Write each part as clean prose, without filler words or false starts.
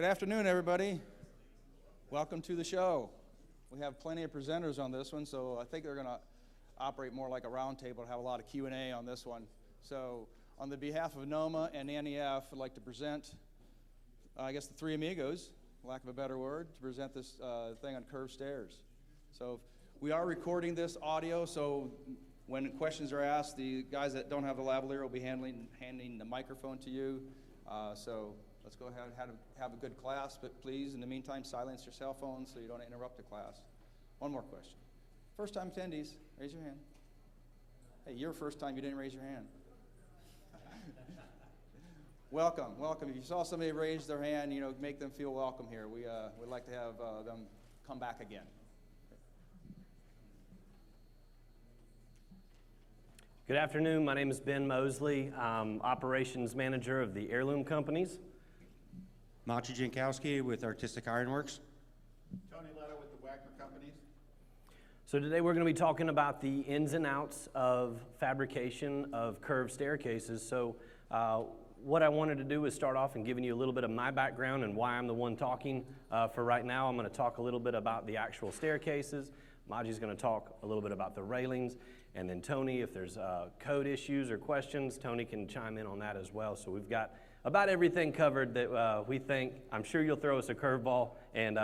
Good afternoon, everybody. Welcome to the show. We have plenty of presenters on this one, so I think they're going to operate more like a round table and have a lot of Q&A on this one. So on the behalf of NOMA and NEF, I'd like to present, I guess, the three amigos, lack of a better word, to present this thing on curved stairs. So we are recording this audio, so when questions are asked, the guys that don't have the lavalier will be handing the microphone to you. So let's go ahead and have a good class, but please, in the meantime, silence your cell phones so you don't interrupt the class. One more question. First-time attendees, raise your hand. Hey, your first time, you didn't raise your hand. Welcome, welcome. If you saw somebody raise their hand, make them feel welcome here. We'd like to have them come back again. Good afternoon. My name is Ben Mosley. I'm operations manager of the Heirloom Companies. Machi Jankowski with Artistic Ironworks. Tony Leto with the Wagner Companies. So today we're going to be talking about the ins and outs of fabrication of curved staircases. So what I wanted to do is start off and giving you a little bit of my background and why I'm the one talking for right now. I'm going to talk a little bit about the actual staircases. Maji's going to talk a little bit about the railings. And then Tony, if there's code issues or questions, Tony can chime in on that as well. So we've got about everything covered that we think. I'm sure you'll throw us a curveball, and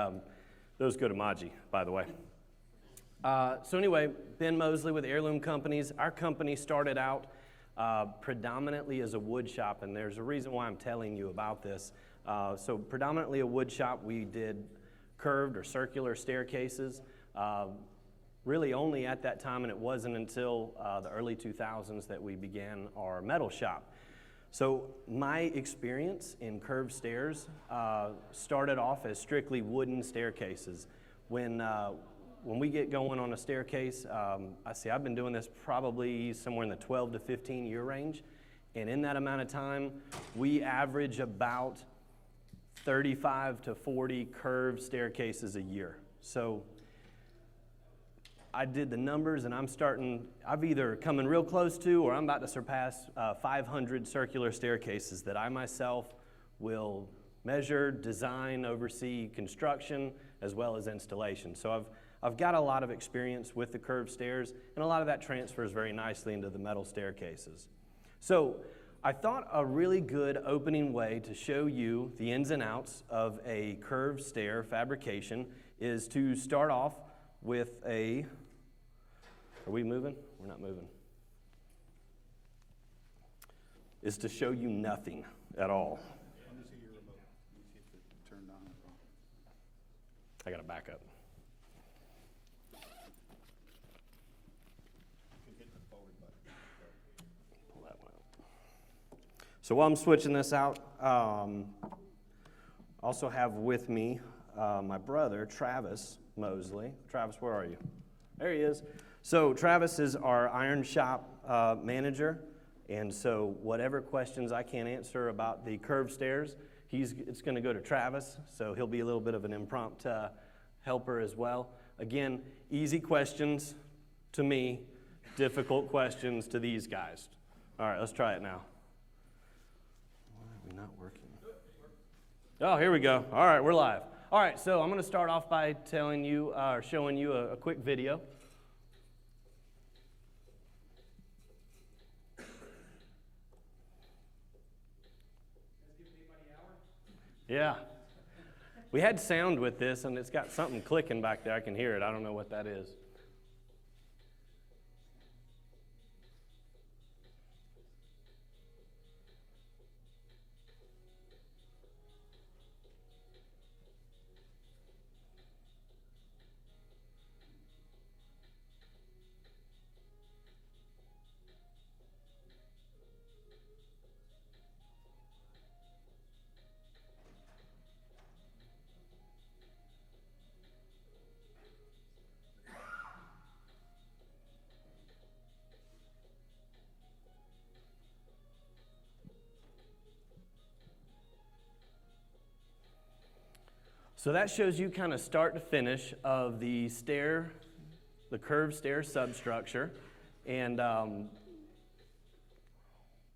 those go to Maji, by the way. So anyway, Ben Mosley with Heirloom Companies. Our company started out predominantly as a wood shop, and there's a reason why I'm telling you about this. So predominantly a wood shop, we did curved or circular staircases. Really only at that time, and it wasn't until the early 2000s that we began our metal shop. So my experience in curved stairs started off as strictly wooden staircases. When we get going on a staircase, I've been doing this probably somewhere in the 12 to 15 year range, and in that amount of time, we average about 35 to 40 curved staircases a year. So I did the numbers, and I've either coming real close to or I'm about to surpass 500 circular staircases that I myself will measure, design, oversee construction, as well as installation. So I've got a lot of experience with the curved stairs, and a lot of that transfers very nicely into the metal staircases. So I thought a really good opening way to show you the ins and outs of a curved stair fabrication is to start off with are we moving? We're not moving. Is to show you nothing at all. Let me see your remote. Let me see if it turned on or off. I got to back up. You can hit the forward button. Pull that one out. So while I'm switching this out, also have with me my brother, Travis Mosley. Travis, where are you? There he is. So Travis is our iron shop manager, and so whatever questions I can't answer about the curved stairs, it's going to go to Travis, so he'll be a little bit of an impromptu helper as well. Again, easy questions to me, difficult questions to these guys. All right, let's try it now. Why are we not working? Oh, here we go. All right, we're live. All right, so I'm going to start off by telling you, or showing you a quick video. Yeah. We had sound with this, and it's got something clicking back there. I can hear it. I don't know what that is. So that shows you kind of start to finish of the curved stair substructure, and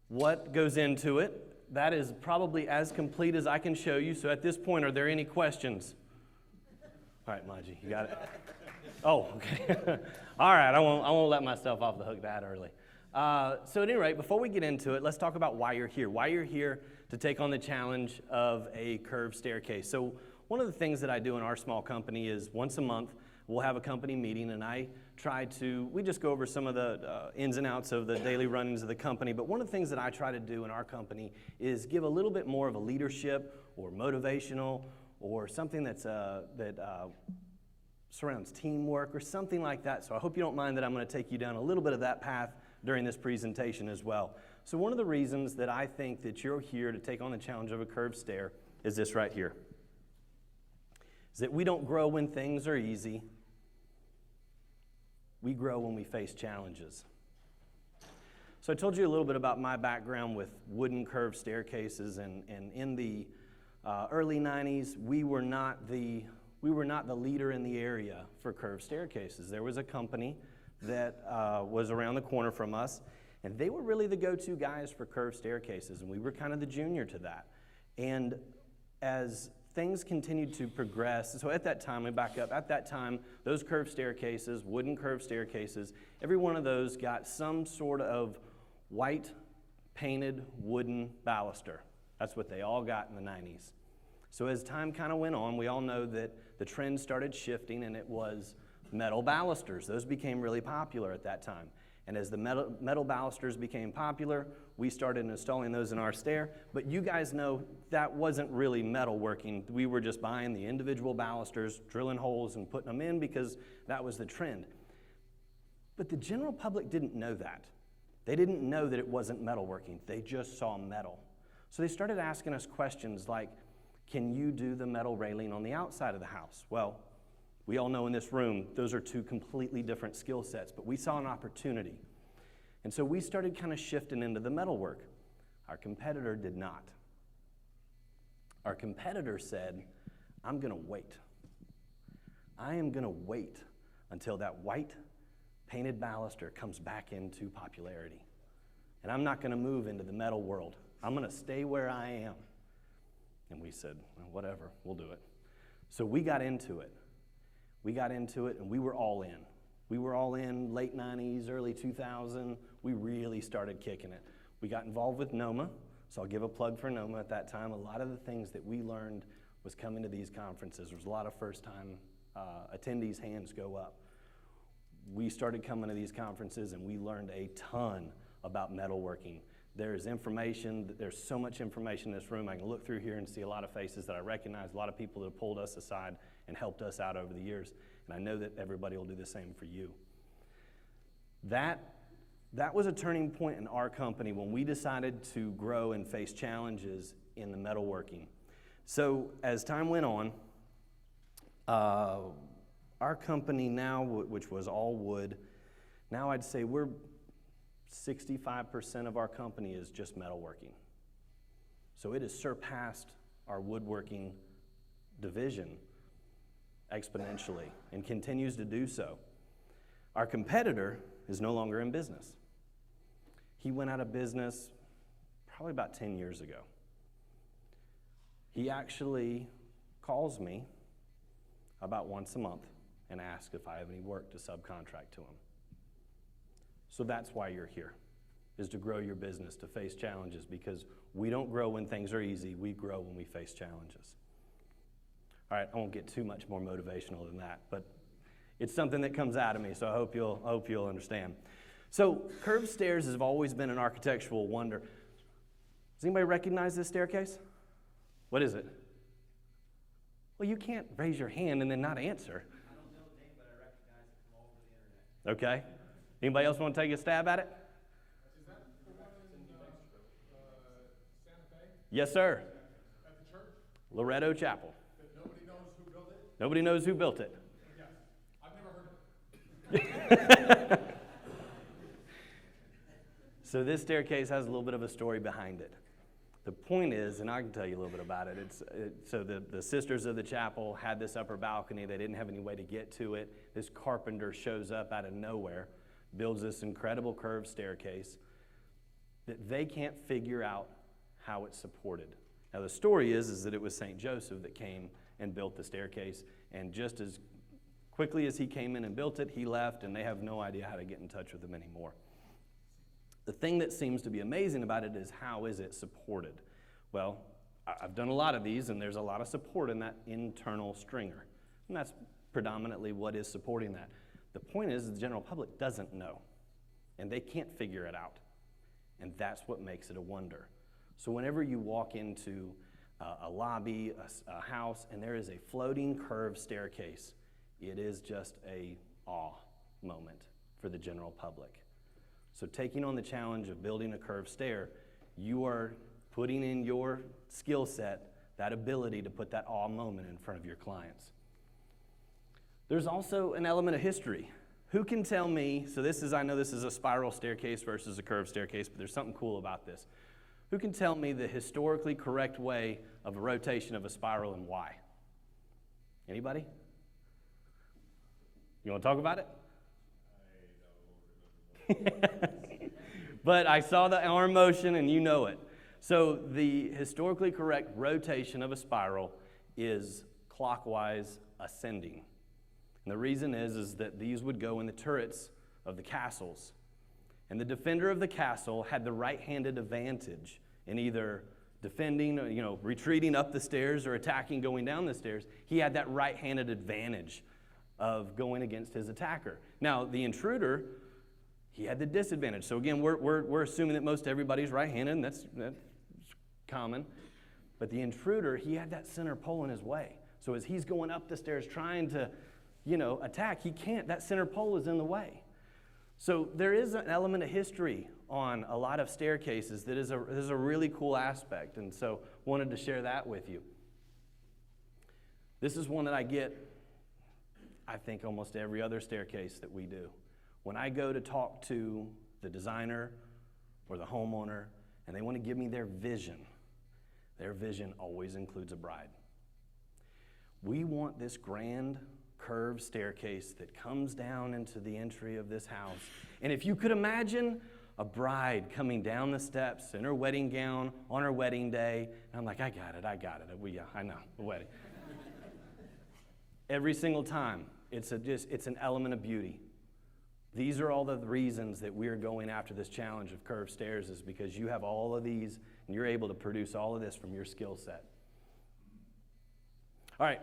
what goes into it. that is probably as complete as I can show you. So at this point, are there any questions? All right, Maji, you got it? Oh, okay. All right, I won't let myself off the hook that early. So at any rate, before we get into it, let's talk about why you're here. Why you're here to take on the challenge of a curved staircase. So one of the things that I do in our small company is once a month, we'll have a company meeting, and we just go over some of the ins and outs of the daily runnings of the company. But one of the things that I try to do in our company is give a little bit more of a leadership or motivational or something that surrounds teamwork or something like that. So I hope you don't mind that I'm going to take you down a little bit of that path during this presentation as well. So one of the reasons that I think that you're here to take on the challenge of a curved stair is this right here. Is that we don't grow when things are easy. We grow when we face challenges. So I told you a little bit about my background with wooden curved staircases, and in the early 90s, we were not the leader in the area for curved staircases. There was a company that was around the corner from us, and they were really the go-to guys for curved staircases, and we were kind of the junior to that. And as things continued to progress, so at that time, we back up, at that time, those curved staircases, wooden curved staircases, every one of those got some sort of white painted wooden baluster. That's what they all got in the 90s. So as time kind of went on, we all know that the trend started shifting, and it was metal balusters. Those became really popular at that time. And as the metal balusters became popular, we started installing those in our stair. But you guys know that wasn't really metal working. We were just buying the individual balusters, drilling holes, and putting them in because that was the trend. But the general public didn't know that. They didn't know that it wasn't metal working. They just saw metal. So they started asking us questions like, can you do the metal railing on the outside of the house? Well, we all know in this room, those are two completely different skill sets, but we saw an opportunity. And so we started kind of shifting into the metal work. Our competitor did not. Our competitor said, I'm going to wait. I am going to wait until that white painted baluster comes back into popularity. And I'm not going to move into the metal world. I'm going to stay where I am. And we said, well, whatever, we'll do it. So we got into it. We got into it, and we were all in. We were all in late 90s, early 2000. We really started kicking it. We got involved with NOMA, so I'll give a plug for NOMA at that time. A lot of the things that we learned was coming to these conferences. There was a lot of first-time attendees' hands go up. We started coming to these conferences, and we learned a ton about metalworking. There's information, there's so much information in this room. I can look through here and see a lot of faces that I recognize, a lot of people that have pulled us aside and helped us out over the years. And I know that everybody will do the same for you. That was a turning point in our company when we decided to grow and face challenges in the metalworking. So as time went on, our company now, which was all wood, now I'd say we're 65% of our company is just metalworking. So it has surpassed our woodworking division exponentially and continues to do so. Our competitor is no longer in business. He went out of business probably about 10 years ago. He actually calls me about once a month and asks if I have any work to subcontract to him. So that's why you're here, is to grow your business, to face challenges, because we don't grow when things are easy, we grow when we face challenges. All right, I won't get too much more motivational than that, but it's something that comes out of me, so I hope you'll understand. So curved stairs have always been an architectural wonder. Does anybody recognize this staircase? What is it? Well, you can't raise your hand and then not answer. I don't know the name, but I recognize it from all over the internet. Okay. Anybody else want to take a stab at it? Is that the one in Santa Fe? Yes, sir. At the church? Loretto Chapel. That nobody knows who built it? Nobody knows who built it. Yes. I've never heard of it. So this staircase has a little bit of a story behind it. The point is, and I can tell you a little bit about it, so the sisters of the chapel had this upper balcony. They didn't have any way to get to it. This carpenter shows up out of nowhere, builds this incredible curved staircase that they can't figure out how it's supported. Now the story is that it was St. Joseph that came and built the staircase, and just as quickly as he came in and built it, he left, and they have no idea how to get in touch with him anymore. The thing that seems to be amazing about it is, how is it supported? Well, I've done a lot of these, and there's a lot of support in that internal stringer, and that's predominantly what is supporting that. The point is the general public doesn't know, and they can't figure it out, and that's what makes it a wonder. So whenever you walk into a lobby, a house, and there is a floating curved staircase, it is just a awe moment for the general public. So taking on the challenge of building a curved stair, you are putting in your skill set, that ability to put that awe moment in front of your clients. There's also an element of history. Who can tell me, so this is, I know this is a spiral staircase versus a curved staircase, but there's something cool about this. Who can tell me the historically correct way of a rotation of a spiral and why? Anybody? You want to talk about it? But I saw the arm motion and you know it. So the historically correct rotation of a spiral is clockwise ascending. And the reason is that these would go in the turrets of the castles. And the defender of the castle had the right-handed advantage in either defending, or, retreating up the stairs or attacking going down the stairs. He had that right-handed advantage of going against his attacker. Now, the intruder, he had the disadvantage. So again, we're assuming that most everybody's right-handed, and that's common. But the intruder, he had that center pole in his way. So as he's going up the stairs trying to, attack, he can't. That center pole is in the way. So there is an element of history on a lot of staircases that is a really cool aspect, and so wanted to share that with you. This is one that I get, I think, almost every other staircase that we do. When I go to talk to the designer or the homeowner and they want to give me their vision always includes a bride. We want this grand curved staircase that comes down into the entry of this house. And if you could imagine a bride coming down the steps in her wedding gown on her wedding day, and I'm like, I got it. I know, the wedding. Every single time, it's an element of beauty. These are all the reasons that we're going after this challenge of curved stairs, is because you have all of these and you're able to produce all of this from your skill set. All right.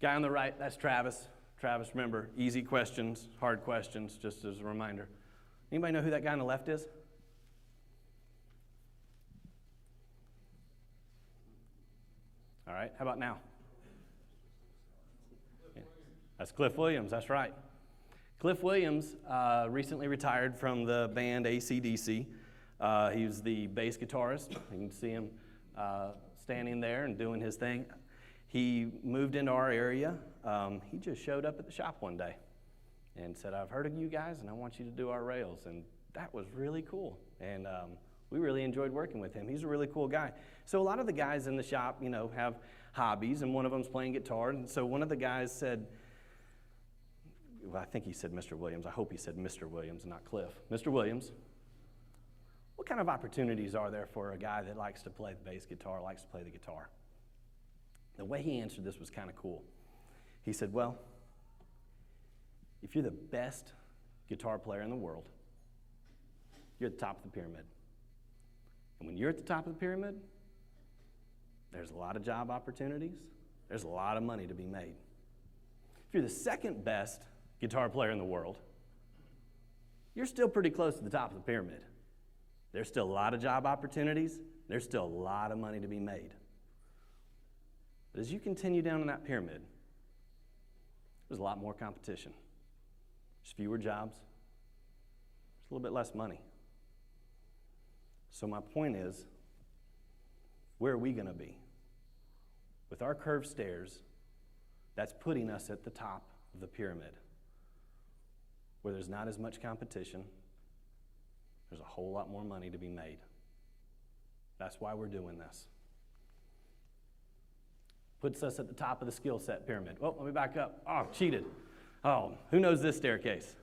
Guy on the right, that's Travis. Travis, remember, easy questions, hard questions, just as a reminder. Anybody know who that guy on the left is? All right, how about now? That's Cliff Williams, that's right. Cliff Williams recently retired from the band AC/DC. He was the bass guitarist. You can see him standing there and doing his thing. He moved into our area. He just showed up at the shop one day and said, I've heard of you guys and I want you to do our rails. And that was really cool. And we really enjoyed working with him. He's a really cool guy. So a lot of the guys in the shop, have hobbies, and one of them's playing guitar. And so one of the guys said, well, I think he said Mr. Williams. I hope he said Mr. Williams and not Cliff. Mr. Williams, what kind of opportunities are there for a guy that likes to play the bass guitar, likes to play the guitar? The way he answered this was kind of cool. He said, well, if you're the best guitar player in the world, you're at the top of the pyramid. And when you're at the top of the pyramid, there's a lot of job opportunities. There's a lot of money to be made. If you're the second best guitar player in the world, you're still pretty close to the top of the pyramid. There's still a lot of job opportunities. There's still a lot of money to be made. But as you continue down in that pyramid, there's a lot more competition. There's fewer jobs. There's a little bit less money. So my point is, where are we going to be? With our curved stairs, that's putting us at the top of the pyramid, where there's not as much competition. There's a whole lot more money to be made. That's why we're doing this. Puts us at the top of the skill set pyramid. Oh, let me back up. Oh, cheated. Oh, who knows this staircase?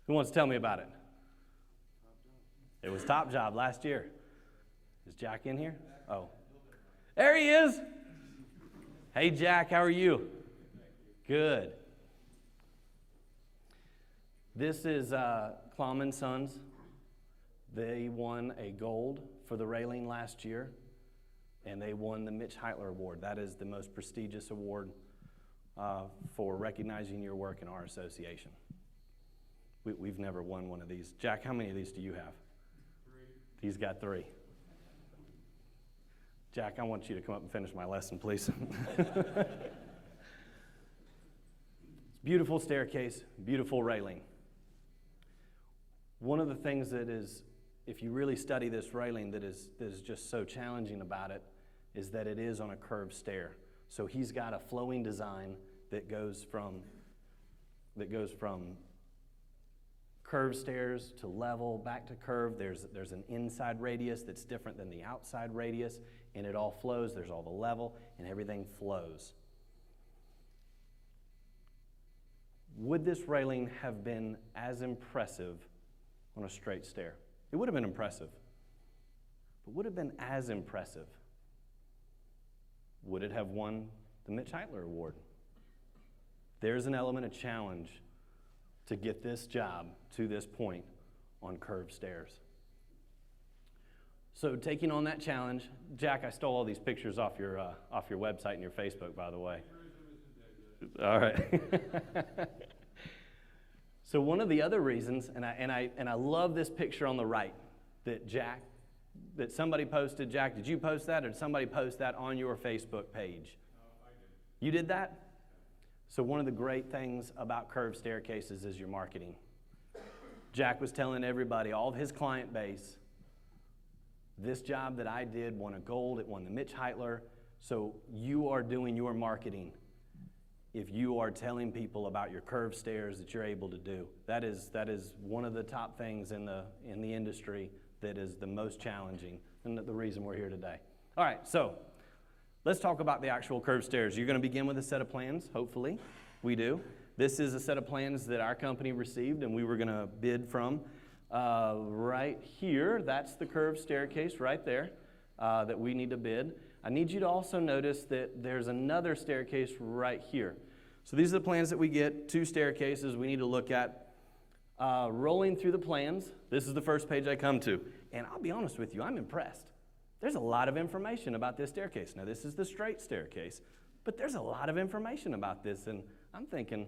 Who wants to tell me about it? It was top job last year. Is Jack in here? Oh. There he is. Hey, Jack, how are you? Good. This is Klom & Sons. They won a gold for the railing last year, and they won the Mitch Heitler Award. That is the most prestigious award for recognizing your work in our association. We've never won one of these. Jack, how many of these do you have? 3. He's got 3. Jack, I want you to come up and finish my lesson, please. Beautiful staircase, beautiful railing. One of the things that is, if you really study this railing, that is just so challenging about it is that it is on a curved stair. So he's got a flowing design that goes from curved stairs to level, back to curved. There's an inside radius that's different than the outside radius, and it all flows. There's all the level, and everything flows. Would this railing have been as impressive on a straight stair? It would have been impressive. But would it have been as impressive? Would it have won the Mitch Heitler Award? There's an element of challenge to get this job to this point on curved stairs. So taking on that challenge, Jack, I stole all these pictures off your website and your Facebook, by the way. All right. So one of the other reasons, and I love this picture on the right that somebody posted. Jack, did you post that, or did somebody post that on your Facebook page? I did. You did that? So one of the great things about curved staircases is your marketing. Jack was telling everybody, all of his client base, this job that I did won a gold, it won the Mitch Heitler. So you are doing your marketing if you are telling people about your curved stairs that you're able to do. That is one of the top things in the industry that is the most challenging, and the reason we're here today. All right, so let's talk about the actual curved stairs. You're going to begin with a set of plans, hopefully. We do. This is a set of plans that our company received and we were going to bid from. Right here, that's the curved staircase right there that we need to bid. I need you to also notice that there's another staircase right here. So these are the plans that we get, 2 staircases we need to look at. Rolling through the plans, this is the first page I come to. And I'll be honest with you, I'm impressed. There's a lot of information about this staircase. Now, this is the straight staircase, but there's a lot of information about this, and I'm thinking,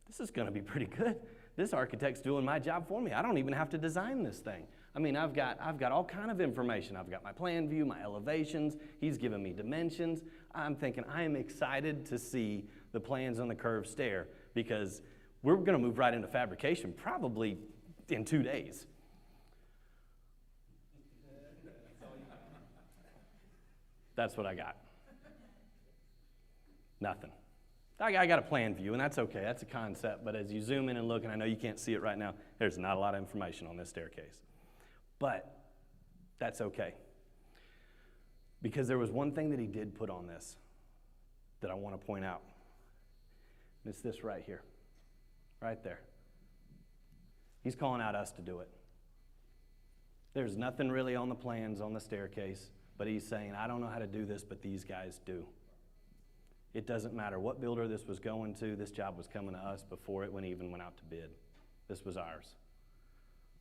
this is going to be pretty good. This architect's doing my job for me. I don't even have to design this thing. I mean, I've got all kind of information. I've got my plan view, my elevations. He's given me dimensions. I'm thinking I am excited to see the plans on the curved stair because we're going to move right into fabrication probably in 2 days. That's what I got. Nothing. I got a plan view, and that's okay. That's a concept, but as you zoom in and look, and I know you can't see it right now, there's not a lot of information on this staircase. But that's okay. Because there was one thing that he did put on this that I want to point out. And it's this right here. Right there. He's calling out us to do it. There's nothing really on the plans on the staircase, but he's saying, I don't know how to do this, but these guys do. It doesn't matter what builder this was going to, this job was coming to us before it even went out to bid. This was ours.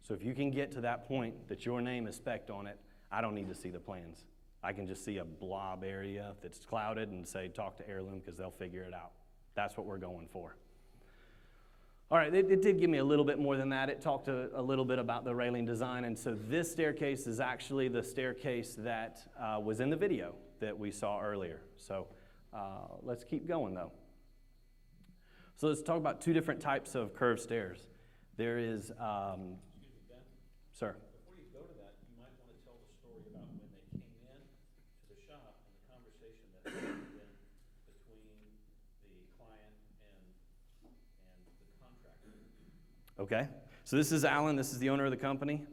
So if you can get to that point that your name is spec'd on it, I don't need to see the plans. I can just see a blob area that's clouded and say, talk to Heirloom because they'll figure it out. That's what we're going for. All right, it did give me a little bit more than that. It talked a little bit about the railing design, and so this staircase is actually the staircase that was in the video that we saw earlier. So let's keep going, though. So let's talk about 2 different types of curved stairs. There is, sir. Before you go to that, you might want to tell the story about when they came in to the shop and the conversation that happened between the client and the contractor. Okay, so this is Alan. This is the owner of the company.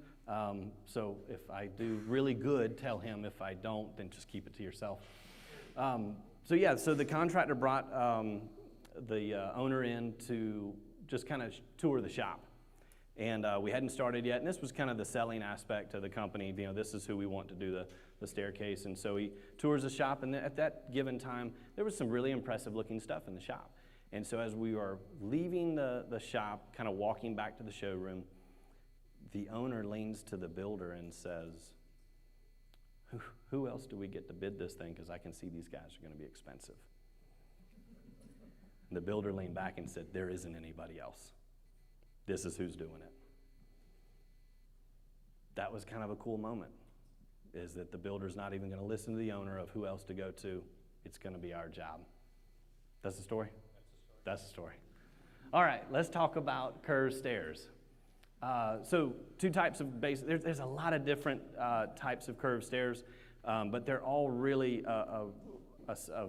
So if I do really good, tell him. If I don't, then just keep it to yourself. So the contractor brought the owner in to just kind of tour the shop. And we hadn't started yet, and this was kind of the selling aspect of the company. You know, this is who we want to do the staircase. And so he tours the shop, and at that given time, there was some really impressive looking stuff in the shop. And so as we were leaving the shop, kind of walking back to the showroom, the owner leans to the builder and says, who else do we get to bid this thing? Because I can see these guys are going to be expensive. And the builder leaned back and said, there isn't anybody else. This is who's doing it. That was kind of a cool moment, is that the builder's not even going to listen to the owner of who else to go to. It's going to be our job. That's the story? That's the story. All right, let's talk about curved stairs. So two types of base. There's a lot of different types of curved stairs, but they're all really a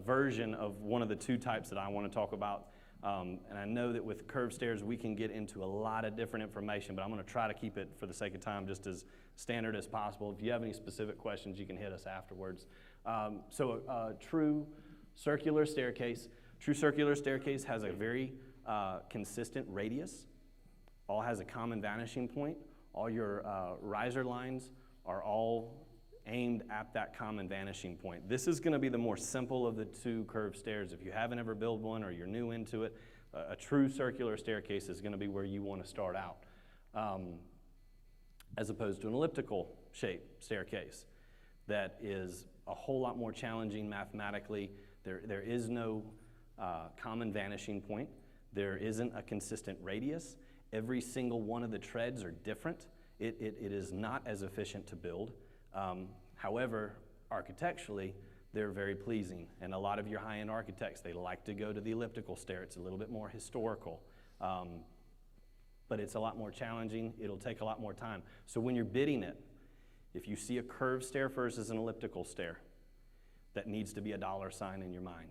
version of one of the two types that I want to talk about. And I know that with curved stairs, we can get into a lot of different information, but I'm going to try to keep it, for the sake of time, just as standard as possible. If you have any specific questions, you can hit us afterwards. So a true circular staircase. True circular staircase has a very consistent radius. All has a common vanishing point. All your riser lines are all aimed at that common vanishing point. This is going to be the more simple of the two curved stairs. If you haven't ever built one or you're new into it, a true circular staircase is going to be where you want to start out, as opposed to an elliptical shaped staircase that is a whole lot more challenging mathematically. There is no common vanishing point. There isn't a consistent radius. Every single one of the treads are different. It is not as efficient to build. However, architecturally, they're very pleasing. And a lot of your high-end architects, they like to go to the elliptical stair. It's a little bit more historical. But it's a lot more challenging. It'll take a lot more time. So when you're bidding it, if you see a curved stair versus an elliptical stair, that needs to be a dollar sign in your mind.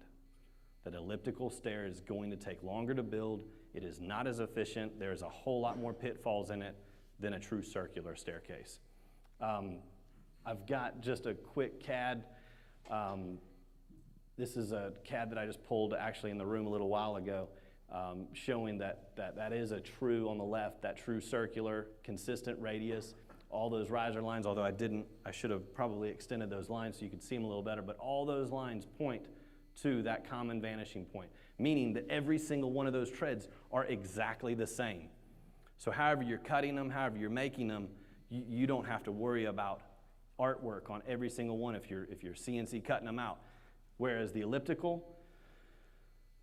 That elliptical stair is going to take longer to build. It is not as efficient. There's a whole lot more pitfalls in it than a true circular staircase. I've got just a quick CAD. This is a CAD that I just pulled actually in the room a little while ago, showing that is a true, on the left, that true circular, consistent radius. All those riser lines, although I should have probably extended those lines so you could see them a little better, but all those lines point to that common vanishing point, meaning that every single one of those treads are exactly the same. So however you're cutting them, however you're making them, you don't have to worry about artwork on every single one if you're CNC cutting them out. Whereas the elliptical,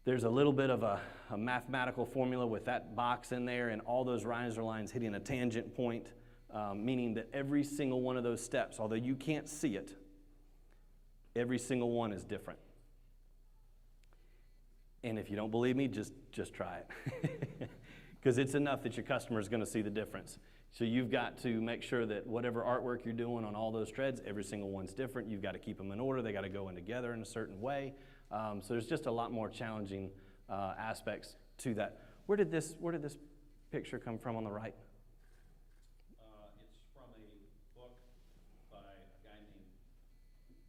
there's a little bit of a mathematical formula with that box in there and all those riser lines hitting a tangent point, meaning that every single one of those steps, although you can't see it, every single one is different. And if you don't believe me, just try it. Because it's enough that your customer is going to see the difference. So you've got to make sure that whatever artwork you're doing on all those treads, every single one's different. You've got to keep them in order. They got to go in together in a certain way. So there's just a lot more challenging aspects to that. Where did this picture come from on the right? It's from a book by a guy named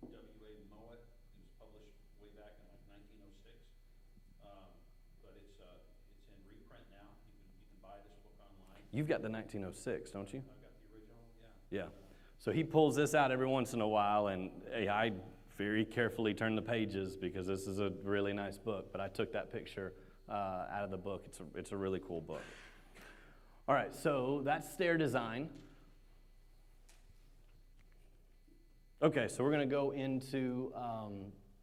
W.A. Mowat. It was published way back in like 1906. But it's in reprint now. You can buy this book online. You've got the 1906, don't you? I've got the original, yeah. Yeah. So he pulls this out every once in a while, and I very carefully turn the pages because this is a really nice book. But I took that picture out of the book. It's a really cool book. All right, so that's stair design. Okay, so we're going to go into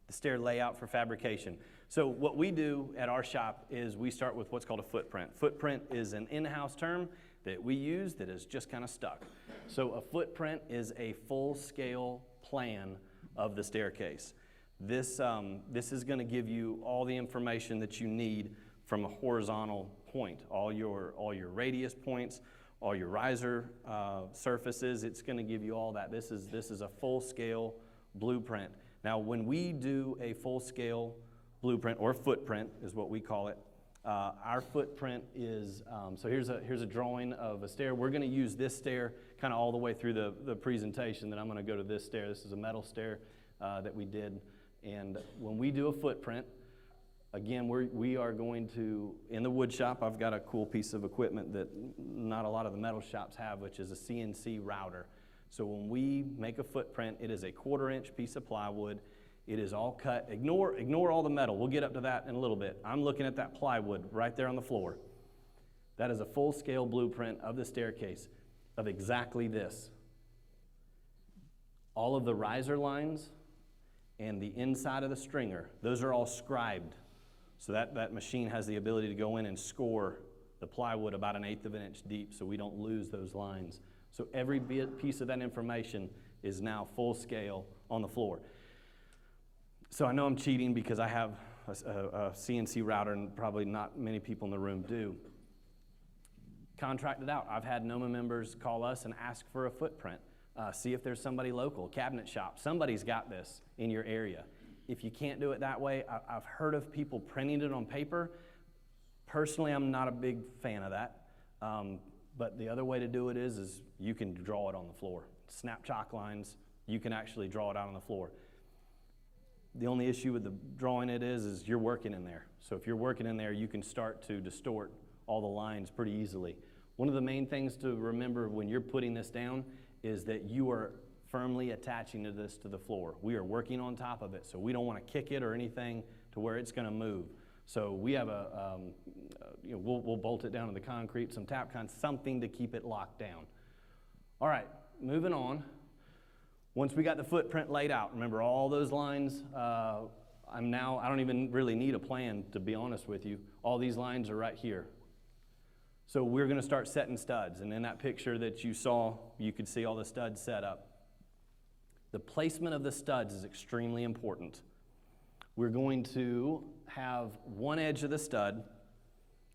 the stair layout for fabrication. So what we do at our shop is we start with what's called a footprint. Footprint is an in-house term that we use that is just kind of stuck. So a footprint is a full-scale plan of the staircase. This is going to give you all the information that you need from a horizontal point, all your radius points, all your riser surfaces. It's going to give you all that. This is a full-scale blueprint. Now, when we do a full-scale blueprint, or footprint is what we call it, our footprint is, so here's a drawing of a stair. We're going to use this stair kind of all the way through the presentation. Then I'm going to go to this stair. This is a metal stair that we did. And when we do a footprint, Again, we are going to, in the wood shop, I've got a cool piece of equipment that not a lot of the metal shops have, which is a CNC router. So when we make a footprint, it is a 1/4-inch piece of plywood. It is all cut. Ignore all the metal. We'll get up to that in a little bit. I'm looking at that plywood right there on the floor. That is a full-scale blueprint of the staircase of exactly this. All of the riser lines and the inside of the stringer, those are all scribed. So that machine has the ability to go in and score the plywood about 1/8 of an inch deep so we don't lose those lines. So every piece of that information is now full scale on the floor. So I know I'm cheating because I have a CNC router and probably not many people in the room do. Contract it out. I've had NOMA members call us and ask for a footprint. See if there's somebody local, cabinet shop. Somebody's got this in your area. If you can't do it that way, I've heard of people printing it on paper. Personally, I'm not a big fan of that. But the other way to do it is you can draw it on the floor. Snap chalk lines, you can actually draw it out on the floor. The only issue with the drawing it is you're working in there. So if you're working in there, you can start to distort all the lines pretty easily. One of the main things to remember when you're putting this down is that you are firmly attaching this to the floor. We are working on top of it, so we don't want to kick it or anything to where it's going to move. So we have we'll bolt it down to the concrete, some something to keep it locked down. All right, moving on. Once we got the footprint laid out, remember all those lines, I don't even really need a plan, to be honest with you. All these lines are right here. So we're going to start setting studs, and in that picture that you saw, you could see all the studs set up. The placement of the studs is extremely important. We're going to have one edge of the stud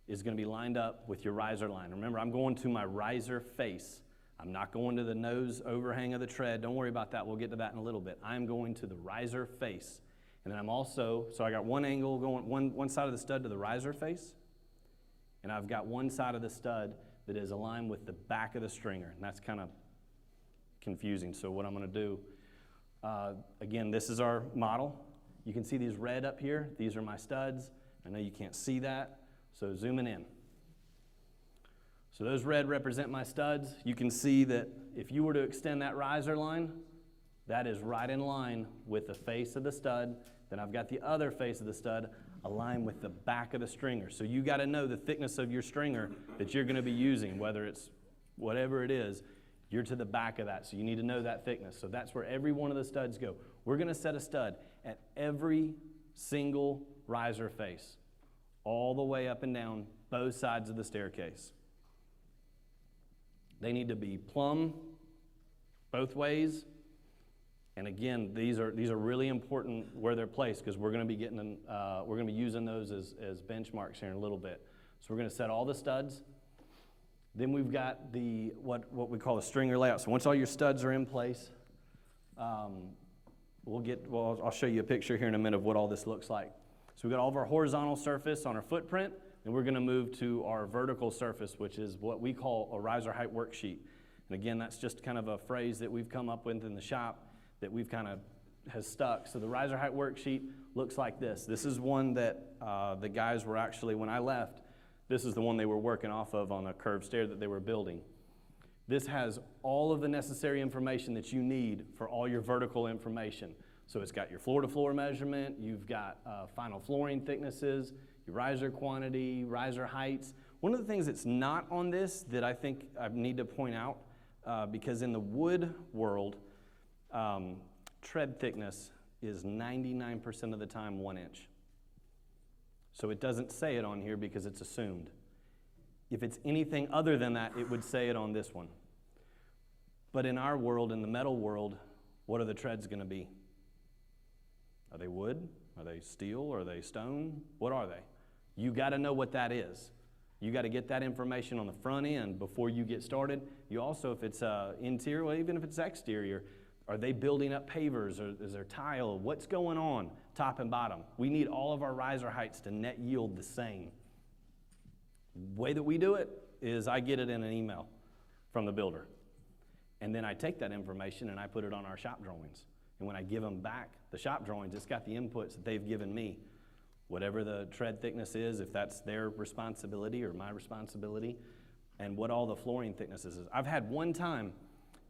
is going to be lined up with your riser line. Remember, I'm going to my riser face. I'm not going to the nose overhang of the tread. Don't worry about that. We'll get to that in a little bit. I'm going to the riser face. And then I'm also, so I got one angle going, one side of the stud to the riser face, and I've got one side of the stud that is aligned with the back of the stringer, and that's kind of confusing. So what I'm going to do, again, this is our model. You can see these red up here. These are my studs. I know you can't see that, so zooming in. So those red represent my studs. You can see that if you were to extend that riser line, that is right in line with the face of the stud. Then I've got the other face of the stud aligned with the back of the stringer. So you got to know the thickness of your stringer that you're going to be using, whether it's whatever it is, you're to the back of that. So you need to know that thickness. So that's where every one of the studs go. We're going to set a stud at every single riser face, all the way up and down both sides of the staircase. They need to be plumb both ways. And again, these are really important where they're placed, because we're going to be using those as benchmarks here in a little bit. So we're going to set all the studs. Then we've got what we call a stringer layout. So once all your studs are in place, I'll show you a picture here in a minute of what all this looks like. So we've got all of our horizontal surface on our footprint, and we're going to move to our vertical surface, which is what we call a riser height worksheet. And again, that's just kind of a phrase that we've come up with in the shop that we've kind of has stuck. So the riser height worksheet looks like this. This is one that the guys were actually, when I left, this is the one they were working off of on a curved stair that they were building. This has all of the necessary information that you need for all your vertical information. So it's got your floor-to-floor measurement, you've got final flooring thicknesses, your riser quantity, riser heights. One of the things that's not on this that I think I need to point out, because in the wood world, tread thickness is 99% of the time 1 inch. So it doesn't say it on here because it's assumed. If it's anything other than that, it would say it on this one. But in our world, in the metal world, what are the treads going to be? Are they wood? Are they steel? Are they stone? What are they? You got to know what that is. You got to get that information on the front end before you get started. You also, if it's interior, well, even if it's exterior, are they building up pavers, or is there tile? What's going on, top and bottom? We need all of our riser heights to net yield the same. The way that we do it is I get it in an email from the builder. And then I take that information and I put it on our shop drawings. And when I give them back the shop drawings, it's got the inputs that they've given me. whatever the tread thickness is, if that's their responsibility or my responsibility, and what all the flooring thicknesses is. I've had one time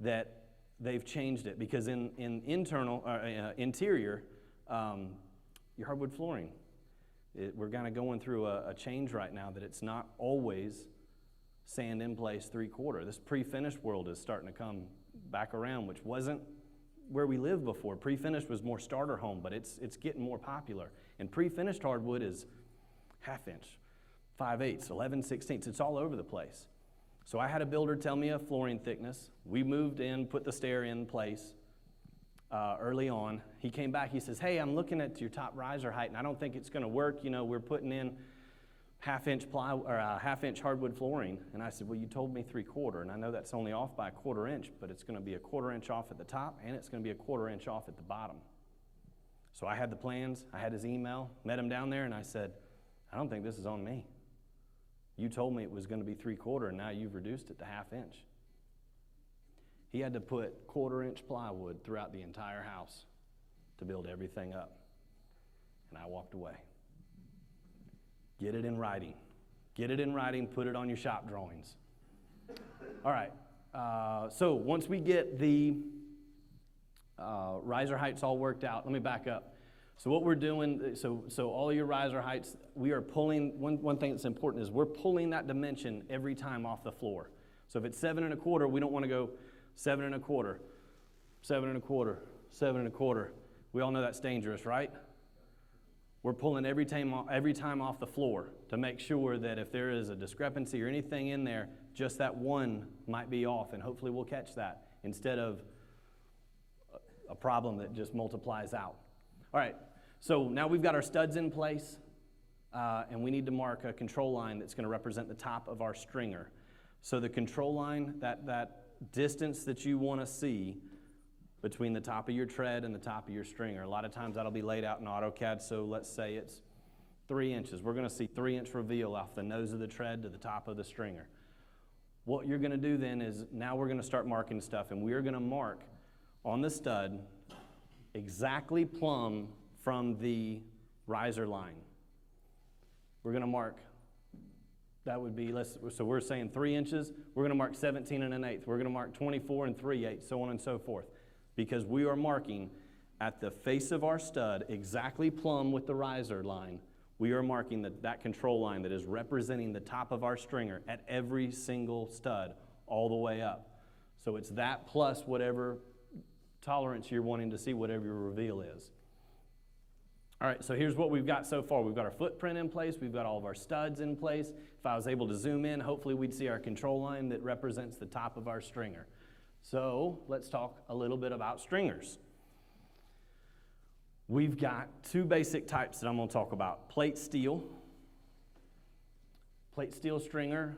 that they've changed it because in interior, your hardwood flooring, we're kind of going through a change right now that it's not always sand in place 3/4. This pre-finished world is starting to come back around, which wasn't where we lived before. Pre-finished was more starter home, but it's getting more popular. And pre-finished hardwood is 1/2 inch, 5/8, 11/16. It's all over the place. So I had a builder tell me a flooring thickness. We moved in, put the stair in place early on. He came back, he says, hey, I'm looking at your top riser height, and I don't think it's gonna work. You know, we're putting in 1/2 inch plywood or 1/2 inch hardwood flooring. And I said, well, you told me 3/4, and I know that's only off by 1/4 inch, but it's gonna be 1/4 inch off at the top, and it's gonna be 1/4 inch off at the bottom. So I had the plans, I had his email, met him down there, and I said, I don't think this is on me. You told me it was gonna be 3/4, and now you've reduced it to 1/2 inch. He had to put 1/4 inch plywood throughout the entire house to build everything up. And I walked away. Get it in writing. Get it in writing, put it on your shop drawings. All right, so once we get the riser heights all worked out, let me back up. So what we're doing, so all your riser heights, we are pulling, one thing that's important is we're pulling that dimension every time off the floor. So if it's 7 1/4, we don't want to go 7 1/4, 7 1/4, 7 1/4. We all know that's dangerous, right? We're pulling every time off the floor to make sure that if there is a discrepancy or anything in there, just that one might be off, and hopefully we'll catch that instead of a problem that just multiplies out. All right, so now we've got our studs in place, and we need to mark a control line that's going to represent the top of our stringer. So the control line, that distance that you want to see between the top of your tread and the top of your stringer. A lot of times that'll be laid out in AutoCAD, so let's say it's 3 inches. We're going to see 3-inch reveal off the nose of the tread to the top of the stringer. What you're going to do then is now we're going to start marking stuff, and we are going to mark on the stud exactly plumb from the riser line. We're going to mark, that would be, so we're saying 3 inches, we're going to mark 17 1/8, we're going to mark 24 3/8, so on and so forth, because we are marking at the face of our stud exactly plumb with the riser line. We are marking that control line that is representing the top of our stringer at every single stud all the way up. So it's that plus whatever tolerance you're wanting to see, whatever your reveal is. All right, so here's what we've got so far. We've got our footprint in place. We've got all of our studs in place. If I was able to zoom in, hopefully we'd see our control line that represents the top of our stringer. So let's talk a little bit about stringers. We've got 2 basic types that I'm going to talk about. Plate steel. Plate steel stringer,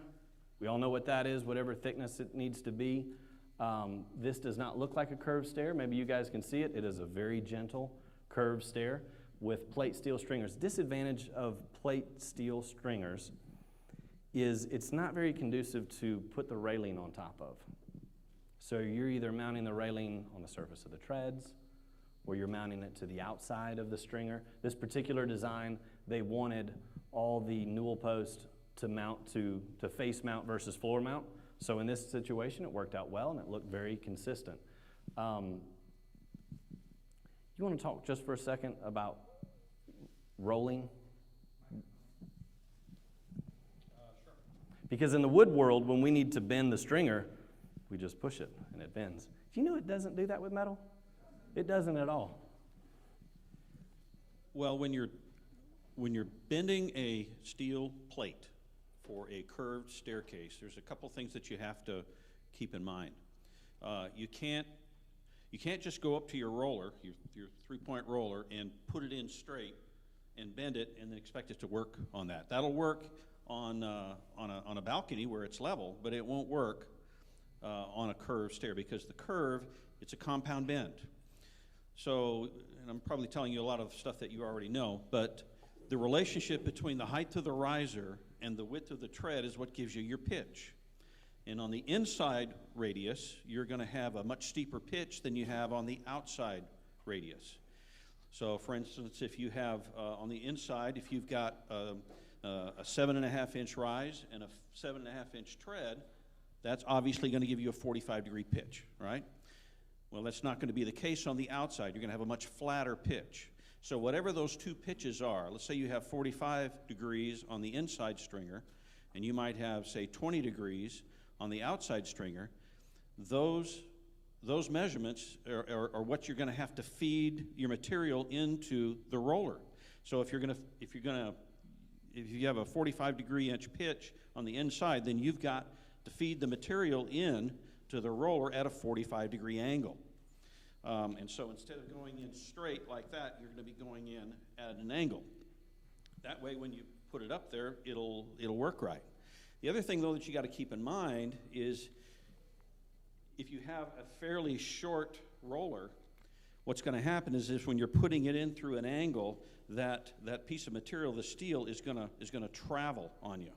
we all know what that is, whatever thickness it needs to be. This does not look like a curved stair. Maybe you guys can see it. It is a very gentle curved stair with plate steel stringers. Disadvantage of plate steel stringers is it's not very conducive to put the railing on top of. So you're either mounting the railing on the surface of the treads, or you're mounting it to the outside of the stringer. This particular design, they wanted all the newel posts to mount to face mount versus floor mount. So in this situation, it worked out well and it looked very consistent. You want to talk just for a second about rolling? Sure. Because in the wood world, when we need to bend the stringer, we just push it and it bends. Do you know it doesn't do that with metal? It doesn't at all. Well, when you're bending a steel plate for a curved staircase, there's a couple things that you have to keep in mind. You can't just go up to your roller, your 3-point roller, and put it in straight and bend it and then expect it to work on that. That'll work on a balcony where it's level, but it won't work on a curved stair because the curve, it's a compound bend. So, and I'm probably telling you a lot of stuff that you already know, but the relationship between the height of the riser and the width of the tread is what gives you your pitch. And on the inside radius, you're going to have a much steeper pitch than you have on the outside radius. So for instance, if you have on the inside, if you've got a 7.5-inch rise and a 7.5-inch tread, that's obviously going to give you a 45-degree pitch, right? Well, that's not going to be the case on the outside. You're going to have a much flatter pitch. So whatever those two pitches are, let's say you have 45 degrees on the inside stringer, and you might have, say, 20 degrees on the outside stringer, those measurements are what you're going to have to feed your material into the roller. So if you have a 45-degree inch pitch on the inside, then you've got to feed the material in to the roller at a 45-degree angle. And so instead of going in straight like that, you're going to be going in at an angle. That way, when you put it up there, it'll work right. The other thing, though, that you got to keep in mind is if you have a fairly short roller, what's going to happen is when you're putting it in through an angle, that piece of material, the steel, is going to travel on you.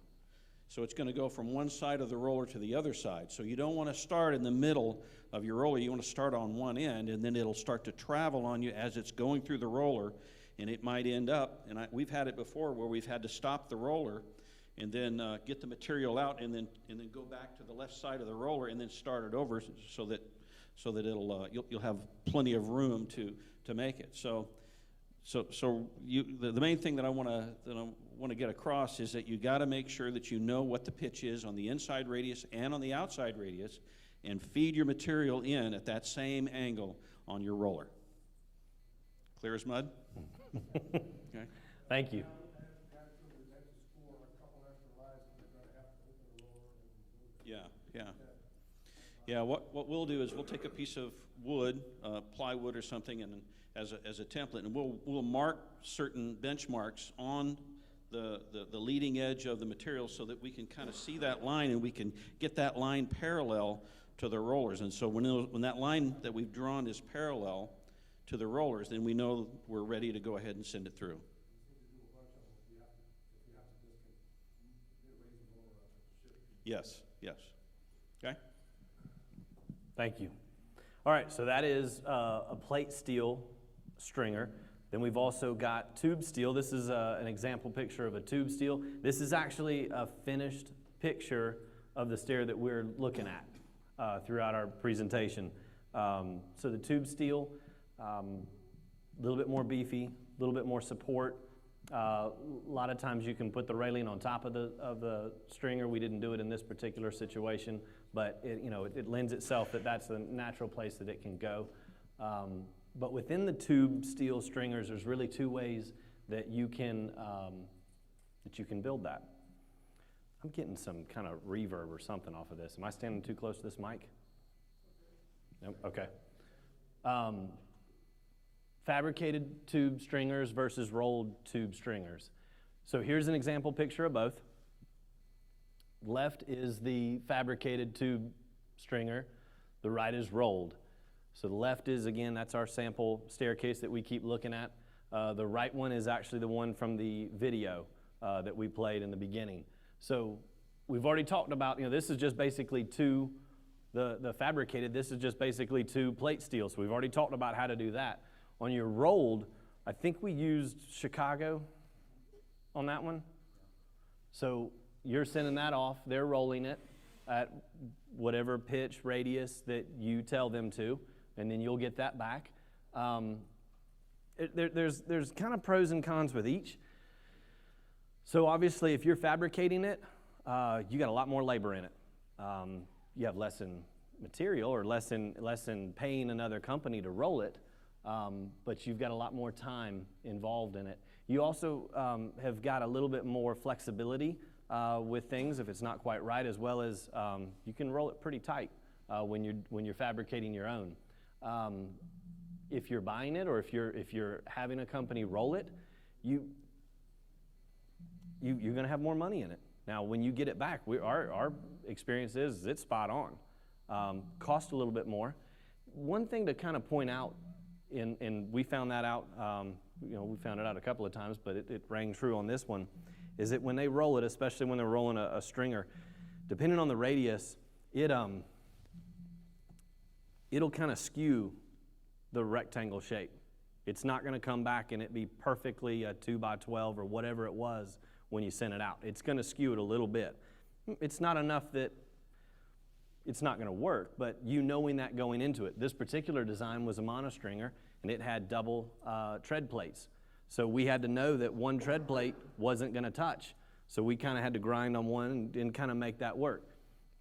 So it's going to go from one side of the roller to the other side. So you don't want to start in the middle of your roller. You want to start on one end, and then it'll start to travel on you as it's going through the roller, and it might end up, and we've had it before where we've had to stop the roller and then get the material out and then go back to the left side of the roller and then start it over so that you'll have plenty of room to make it. So the main thing that I want to get across is that you got to make sure that you know what the pitch is on the inside radius and on the outside radius, and feed your material in at that same angle on your roller. Clear as mud? Okay. Thank you. Yeah. What we'll do is we'll take a piece of wood, plywood or something, and as a template, and we'll mark certain benchmarks on the leading edge of the material so that we can kind of see that line and we can get that line parallel to the rollers. And so when that line that we've drawn is parallel to the rollers, then we know we're ready to go ahead and send it through. Yes. Okay? Thank you. All right, so that is a plate steel stringer. Then we've also got tube steel. This is an example picture of a tube steel. This is actually a finished picture of the stair that we're looking at throughout our presentation. So the tube steel, a little bit more beefy, a little bit more support. A lot of times you can put the railing on top of the stringer. We didn't do it in this particular situation, but it lends itself that's the natural place that it can go. But within the tube steel stringers, there's really two ways that you can build that. I'm getting some kind of reverb or something off of this. Am I standing too close to this mic? Nope. Okay. Fabricated tube stringers versus rolled tube stringers. So here's an example picture of both. Left is the fabricated tube stringer. The right is rolled. So the left is, again, that's our sample staircase that we keep looking at. The right one is actually the one from the video that we played in the beginning. So we've already talked about, this is just basically the fabricated, this is just basically two plate steel. So we've already talked about how to do that. On your rolled, I think we used Chicago on that one. So you're sending that off, they're rolling it at whatever pitch, radius that you tell them to, and then you'll get that back. There's kind of pros and cons with each. So obviously if you're fabricating it, you got a lot more labor in it. You have less in material or less in paying another company to roll it. But you've got a lot more time involved in it. You also have got a little bit more flexibility with things if it's not quite right, as well as you can roll it pretty tight when you're fabricating your own. If you're buying it or if you're having a company roll it, you're going to have more money in it. Now, when you get it back, our experience is it's spot on. Cost a little bit more. One thing to kind of point out, and we found that out, we found it out a couple of times, but it rang true on this one, is that when they roll it, especially when they're rolling a stringer, depending on the radius, it'll kind of skew the rectangle shape. It's not going to come back and it be perfectly a 2x12 or whatever it was when you sent it out. It's going to skew it a little bit. It's not enough that it's not going to work, but you knowing that going into it. This particular design was a monostringer, and it had double tread plates. So we had to know that one tread plate wasn't going to touch. So we kind of had to grind on one and kind of make that work.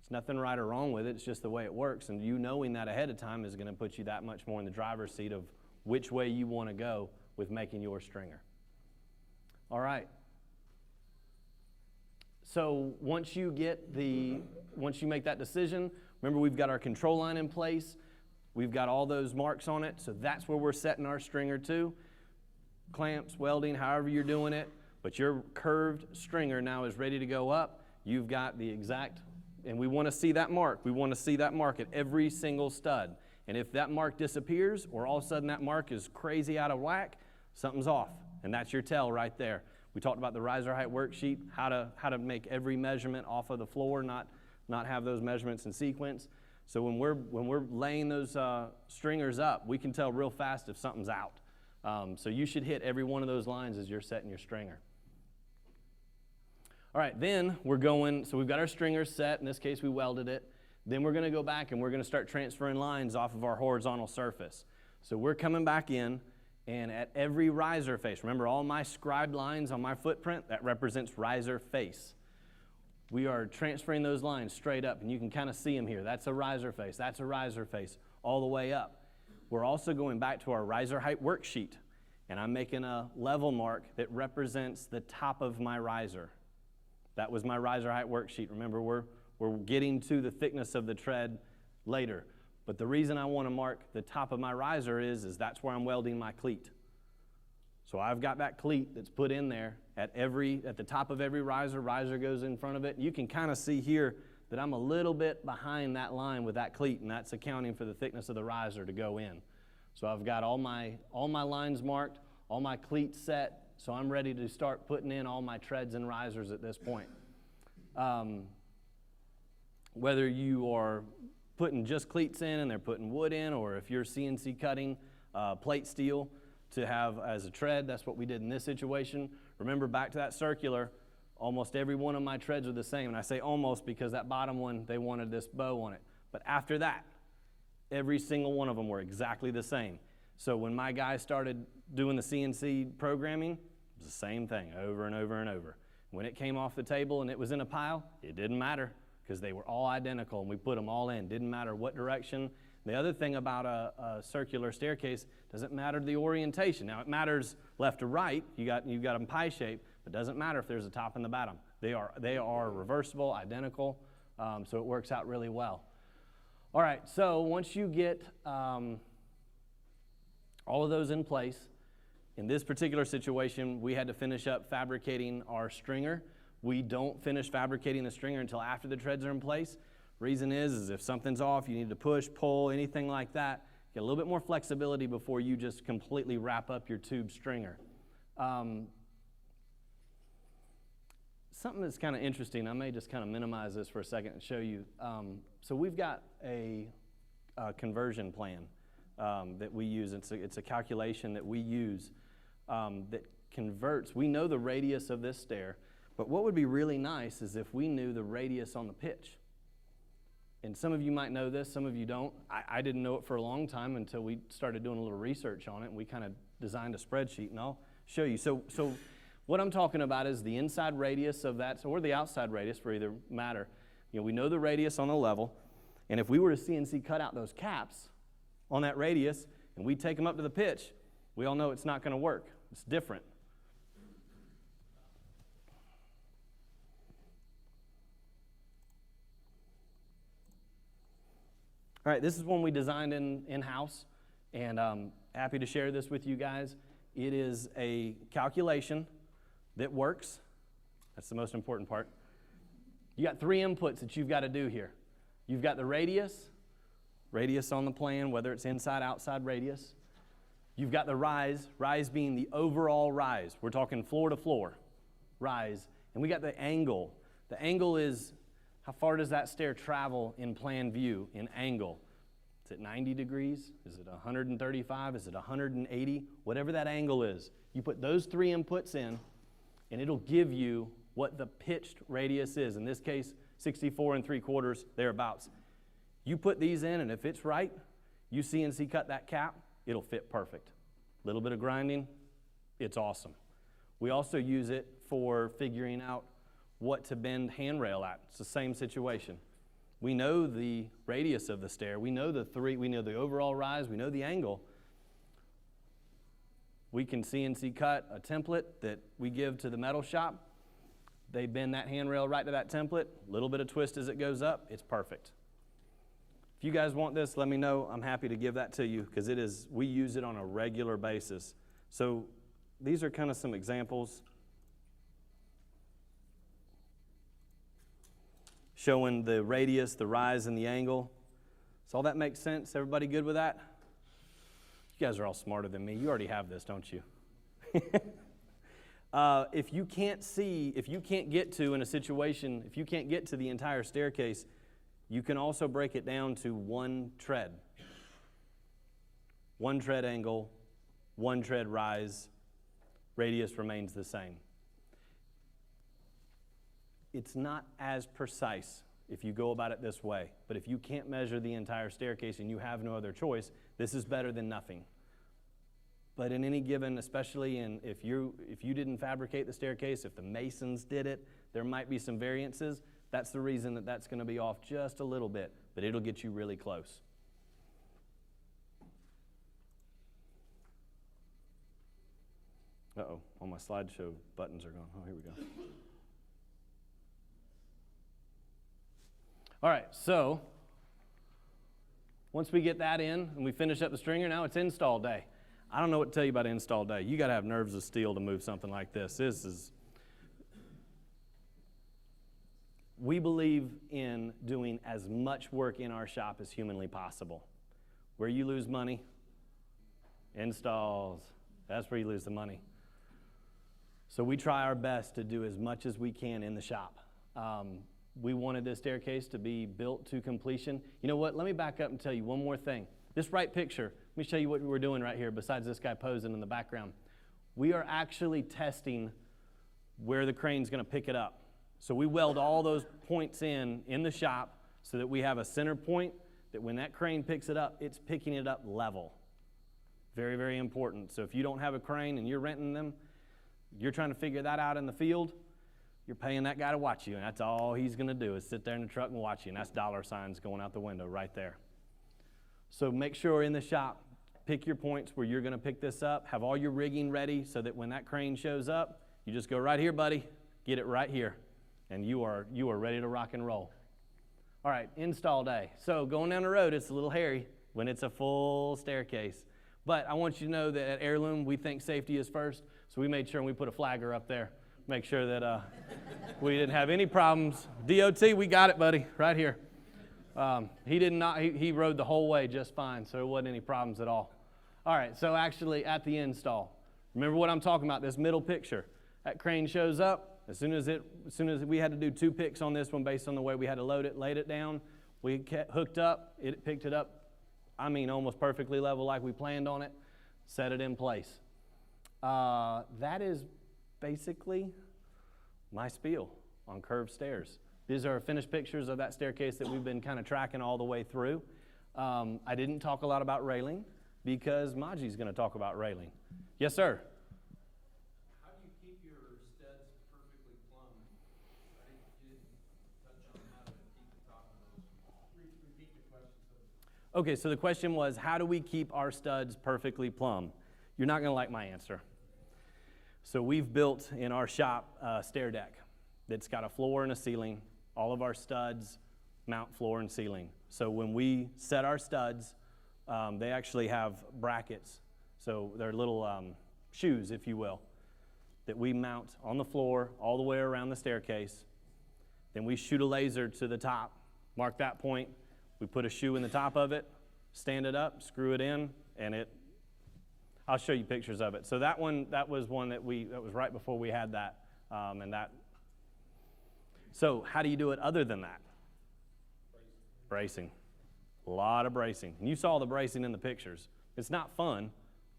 There's nothing right or wrong with it. It's just the way it works. And you knowing that ahead of time is going to put you that much more in the driver's seat of which way you want to go with making your stringer. All right. So once you make that decision, remember we've got our control line in place. We've got all those marks on it. So that's where we're setting our stringer to. Clamps, welding, however you're doing it. But your curved stringer now is ready to go up. You've got the exact, and we want to see that mark. We want to see that mark at every single stud. And if that mark disappears, or all of a sudden that mark is crazy out of whack, something's off. And that's your tell right there. We talked about the riser height worksheet, how to make every measurement off of the floor, not have those measurements in sequence. So when we're laying those stringers up, we can tell real fast if something's out. So you should hit every one of those lines as you're setting your stringer. All right, then we're going, so we've got our stringers set. In this case, we welded it. Then we're going to go back and we're going to start transferring lines off of our horizontal surface. So we're coming back in, and at every riser face, remember all my scribed lines on my footprint, that represents riser face. We are transferring those lines straight up, and you can kind of see them here. That's a riser face. That's a riser face all the way up. We're also going back to our riser height worksheet, and I'm making a level mark that represents the top of my riser. That was my riser height worksheet. Remember, we're getting to the thickness of the tread later. But the reason I want to mark the top of my riser is that's where I'm welding my cleat. So I've got that cleat that's put in there at the top of every riser. Riser goes in front of it. You can kind of see here that I'm a little bit behind that line with that cleat, and that's accounting for the thickness of the riser to go in. So I've got all my lines marked, all my cleats set, so I'm ready to start putting in all my treads and risers at this point. Whether you are putting just cleats in and they're putting wood in, or if you're CNC cutting plate steel to have as a tread, that's what we did in this situation. Remember, back to that circular, almost every one of my treads are the same. And I say almost because that bottom one, they wanted this bow on it. But after that, every single one of them were exactly the same. So when my guys started doing the CNC programming, it was the same thing over and over and over. When it came off the table and it was in a pile, it didn't matter because they were all identical and we put them all in. Didn't matter what direction. The other thing about a circular staircase, doesn't matter the orientation. Now it matters left to right. You got them pie shape, but it doesn't matter if there's a top and the bottom. They are reversible, identical, so it works out really well. All right, so once you get all of those in place, in this particular situation, we had to finish up fabricating our stringer. We don't finish fabricating the stringer until after the treads are in place. Reason is if something's off, you need to push, pull, anything like that, get a little bit more flexibility before you just completely wrap up your tube stringer. Something that's kind of interesting, I may just kind of minimize this for a second and show you. So we've got a conversion plan that we use. It's a calculation that we use that converts. We know the radius of this stair, but what would be really nice is if we knew the radius on the pitch. And some of you might know this, some of you don't. I didn't know it for a long time until we started doing a little research on it, and we kind of designed a spreadsheet, and I'll show you. So what I'm talking about is the inside radius of that, or the outside radius for either matter. You know, we know the radius on the level, and if we were to CNC cut out those caps on that radius, and we take them up to the pitch, we all know it's not going to work. It's different. All right, this is one we designed in-house, and I'm happy to share this with you guys. It is a calculation that works. That's the most important part. You got 3 inputs that you've got to do here. You've got the radius on the plan, whether it's inside, outside radius. You've got the rise being the overall rise. We're talking floor to floor rise. And we got the angle. The angle is how far does that stair travel in plan view, in angle. Is it 90 degrees? Is it 135? Is it 180? Whatever that angle is. You put those 3 inputs in, and it'll give you what the pitched radius is. In this case, 64 3/4, thereabouts. You put these in, and if it's right, you CNC cut that cap, it'll fit perfect. A little bit of grinding, it's awesome. We also use it for figuring out what to bend handrail at. It's the same situation. We know the radius of the stair. We know we know the overall rise. We know the angle. We can CNC cut a template that we give to the metal shop. They bend that handrail right to that template. A little bit of twist as it goes up. It's perfect. If you guys want this, let me know. I'm happy to give that to you because we use it on a regular basis. So these are kind of some examples showing the radius, the rise, and the angle. So all that makes sense? Everybody good with that? You guys are all smarter than me. You already have this, don't you? If you can't get to in a situation, if you can't get to the entire staircase, you can also break it down to 1 tread. 1 tread angle, 1 tread rise, radius remains the same. It's not as precise if you go about it this way, but if you can't measure the entire staircase and you have no other choice, this is better than nothing. But in any given, especially if you didn't fabricate the staircase, if the masons did it, there might be some variances. That's the reason that's going to be off just a little bit, but it'll get you really close. Uh-oh, all my slideshow buttons are gone. Oh, here we go. All right, so once we get that in and we finish up the stringer, now it's install day. I don't know what to tell you about install day. You got to have nerves of steel to move something like this. We believe in doing as much work in our shop as humanly possible. Where you lose money, installs, that's where you lose the money. So we try our best to do as much as we can in the shop. We wanted this staircase to be built to completion. You know what? Let me back up and tell you one more thing. This right picture, let me show you what we're doing right here besides this guy posing in the background. We are actually testing where the crane's going to pick it up. So we weld all those points in the shop so that we have a center point that when that crane picks it up, it's picking it up level. Very, very important. So if you don't have a crane and you're renting them, you're trying to figure that out in the field, you're paying that guy to watch you, and that's all he's going to do is sit there in the truck and watch you, and that's dollar signs going out the window right there. So make sure in the shop, pick your points where you're going to pick this up, have all your rigging ready so that when that crane shows up, you just go right here, buddy, get it right here, and you are ready to rock and roll. All right, install day. So going down the road, it's a little hairy when it's a full staircase. But I want you to know that at Heirloom, we think safety is first, so we made sure we put a flagger up there. Make sure that we didn't have any problems. DOT, we got it, buddy, right here. He rode the whole way just fine, so there wasn't any problems at all. All right, so actually at the install, remember what I'm talking about, this middle picture. That crane shows up. As soon as we had to do 2 picks on this one based on the way we had to load it, laid it down, we hooked up, it picked it up, almost perfectly level like we planned on it, set it in place. That is basically my spiel on curved stairs. These are finished pictures of that staircase that we've been kind of tracking all the way through. I didn't talk a lot about railing because Maji's going to talk about railing. Yes, sir? How do you keep your studs perfectly plumb? I think you did touch on how to keep the top of those. Repeat the question. Okay, so the question was, how do we keep our studs perfectly plumb? You're not going to like my answer. So we've built in our shop a stair deck that's got a floor and a ceiling. All of our studs mount floor and ceiling. So when we set our studs, they actually have brackets. So they're little shoes, if you will, that we mount on the floor all the way around the staircase. Then we shoot a laser to the top, mark that point. We put a shoe in the top of it, stand it up, screw it in, and I'll show you pictures of it. So that was one that was right before we had that, So how do you do it other than that? Bracing. A lot of bracing. And you saw the bracing in the pictures. It's not fun,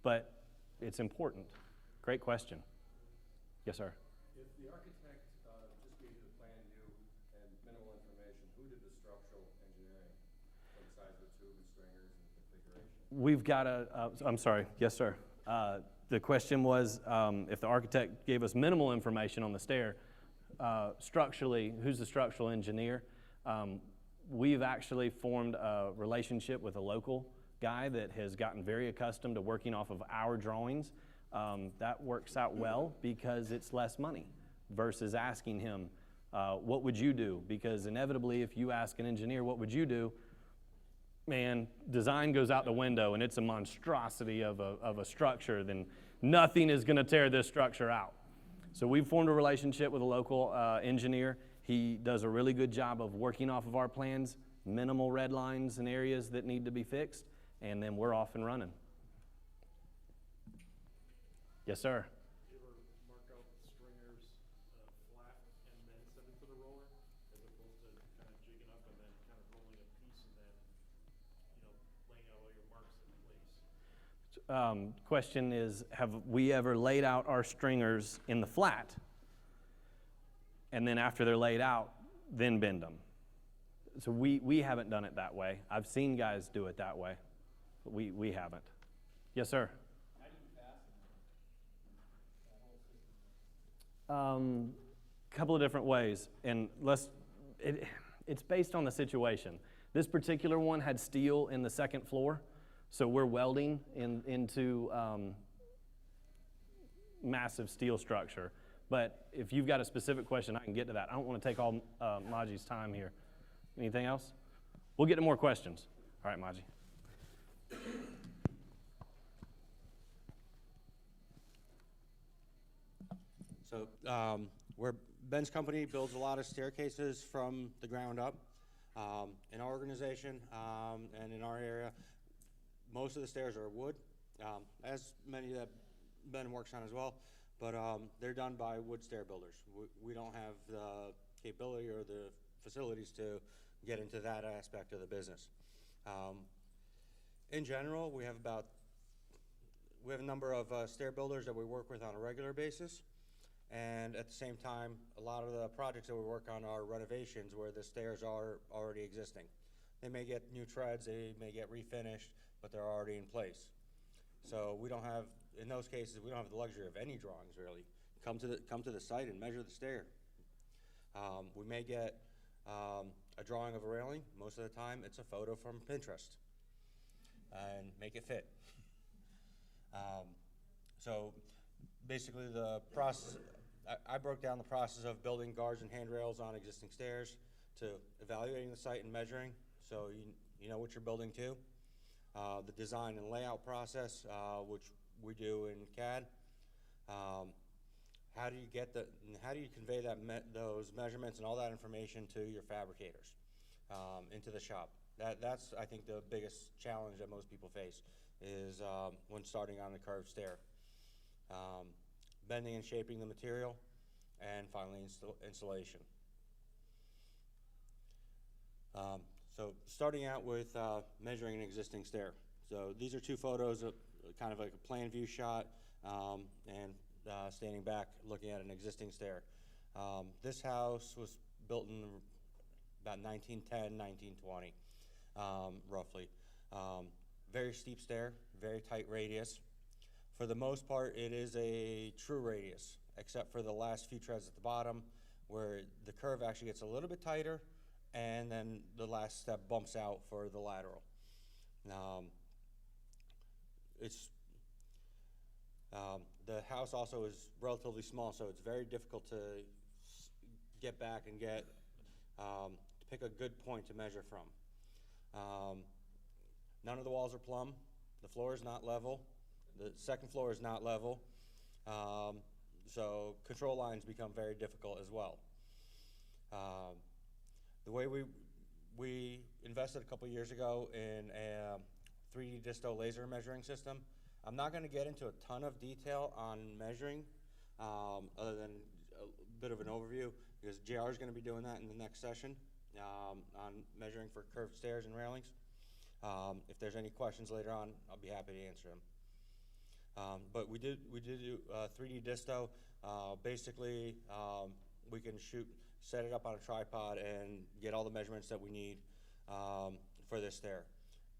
but it's important. Great question. Yes, sir. If the architect just gave you the plan view and minimal information, who did the structural engineering for the size of the tube and stringers and configuration? We've got I'm sorry. Yes, sir. The question was, if the architect gave us minimal information on the stair, structurally, who's the structural engineer? We've actually formed a relationship with a local guy that has gotten very accustomed to working off of our drawings. That works out well because it's less money versus asking him, what would you do? Because inevitably, if you ask an engineer, what would you do? Man, design goes out the window and it's a monstrosity of a structure, then nothing is going to tear this structure out. So we've formed a relationship with a local engineer. He does a really good job of working off of our plans, minimal red lines and areas that need to be fixed, and then we're off and running. Yes, sir. Do you ever mark out the stringers flat and then send it to the roller, as opposed to kind of jigging up and then kind of rolling a piece and then, laying out all your marks in place? Question is, have we ever laid out our stringers in the flat, and then after they're laid out, then bend them? So we haven't done it that way. I've seen guys do it that way, but we haven't. Yes, sir. Couple of different ways, and it's based on the situation. This particular one had steel in the second floor, so we're welding into massive steel structure. But if you've got a specific question, I can get to that. I don't want to take all Maji's time here. Anything else? We'll get to more questions. All right, Maji. So Ben's company builds a lot of staircases from the ground up. In our organization and in our area, most of the stairs are wood, as many that Ben works on as well, but they're done by wood stair builders. We don't have the capability or the facilities to get into that aspect of the business. In general, we have a number of stair builders that we work with on a regular basis. And at the same time, a lot of the projects that we work on are renovations where the stairs are already existing. They may get new treads, they may get refinished, but they're already in place. So we don't have, in those cases, we don't have the luxury of any drawings really. Come to the site and measure the stair. We may get a drawing of a railing. Most of the time, it's a photo from Pinterest and make it fit. So basically the process, I broke down the process of building guards and handrails on existing stairs to evaluating the site and measuring, so you know what you're building to. The design and layout process, which we do in CAD. How do you convey those measurements and all that information to your fabricators, into the shop? That's I think the biggest challenge that most people face is when starting on the curved stair. Bending and shaping the material, and finally installation. So starting out with measuring an existing stair. So these are two photos of kind of like a plan view shot and standing back looking at an existing stair. This house was built in about 1910, 1920, roughly. Very steep stair, very tight radius. For the most part, it is a true radius, except for the last few treads at the bottom, where the curve actually gets a little bit tighter, and then the last step bumps out for the lateral. The house also is relatively small, so it's very difficult to get back and to pick a good point to measure from. None of the walls are plumb. The floor is not level. The second floor is not level, so control lines become very difficult as well. The way we invested a couple years ago in a 3D disto laser measuring system. I'm not going to get into a ton of detail on measuring, other than a bit of an overview, because JR is going to be doing that in the next session on measuring for curved stairs and railings. If there's any questions later on, I'll be happy to answer them. But we did do 3D disto. Basically, we can set it up on a tripod and get all the measurements that we need for this stair.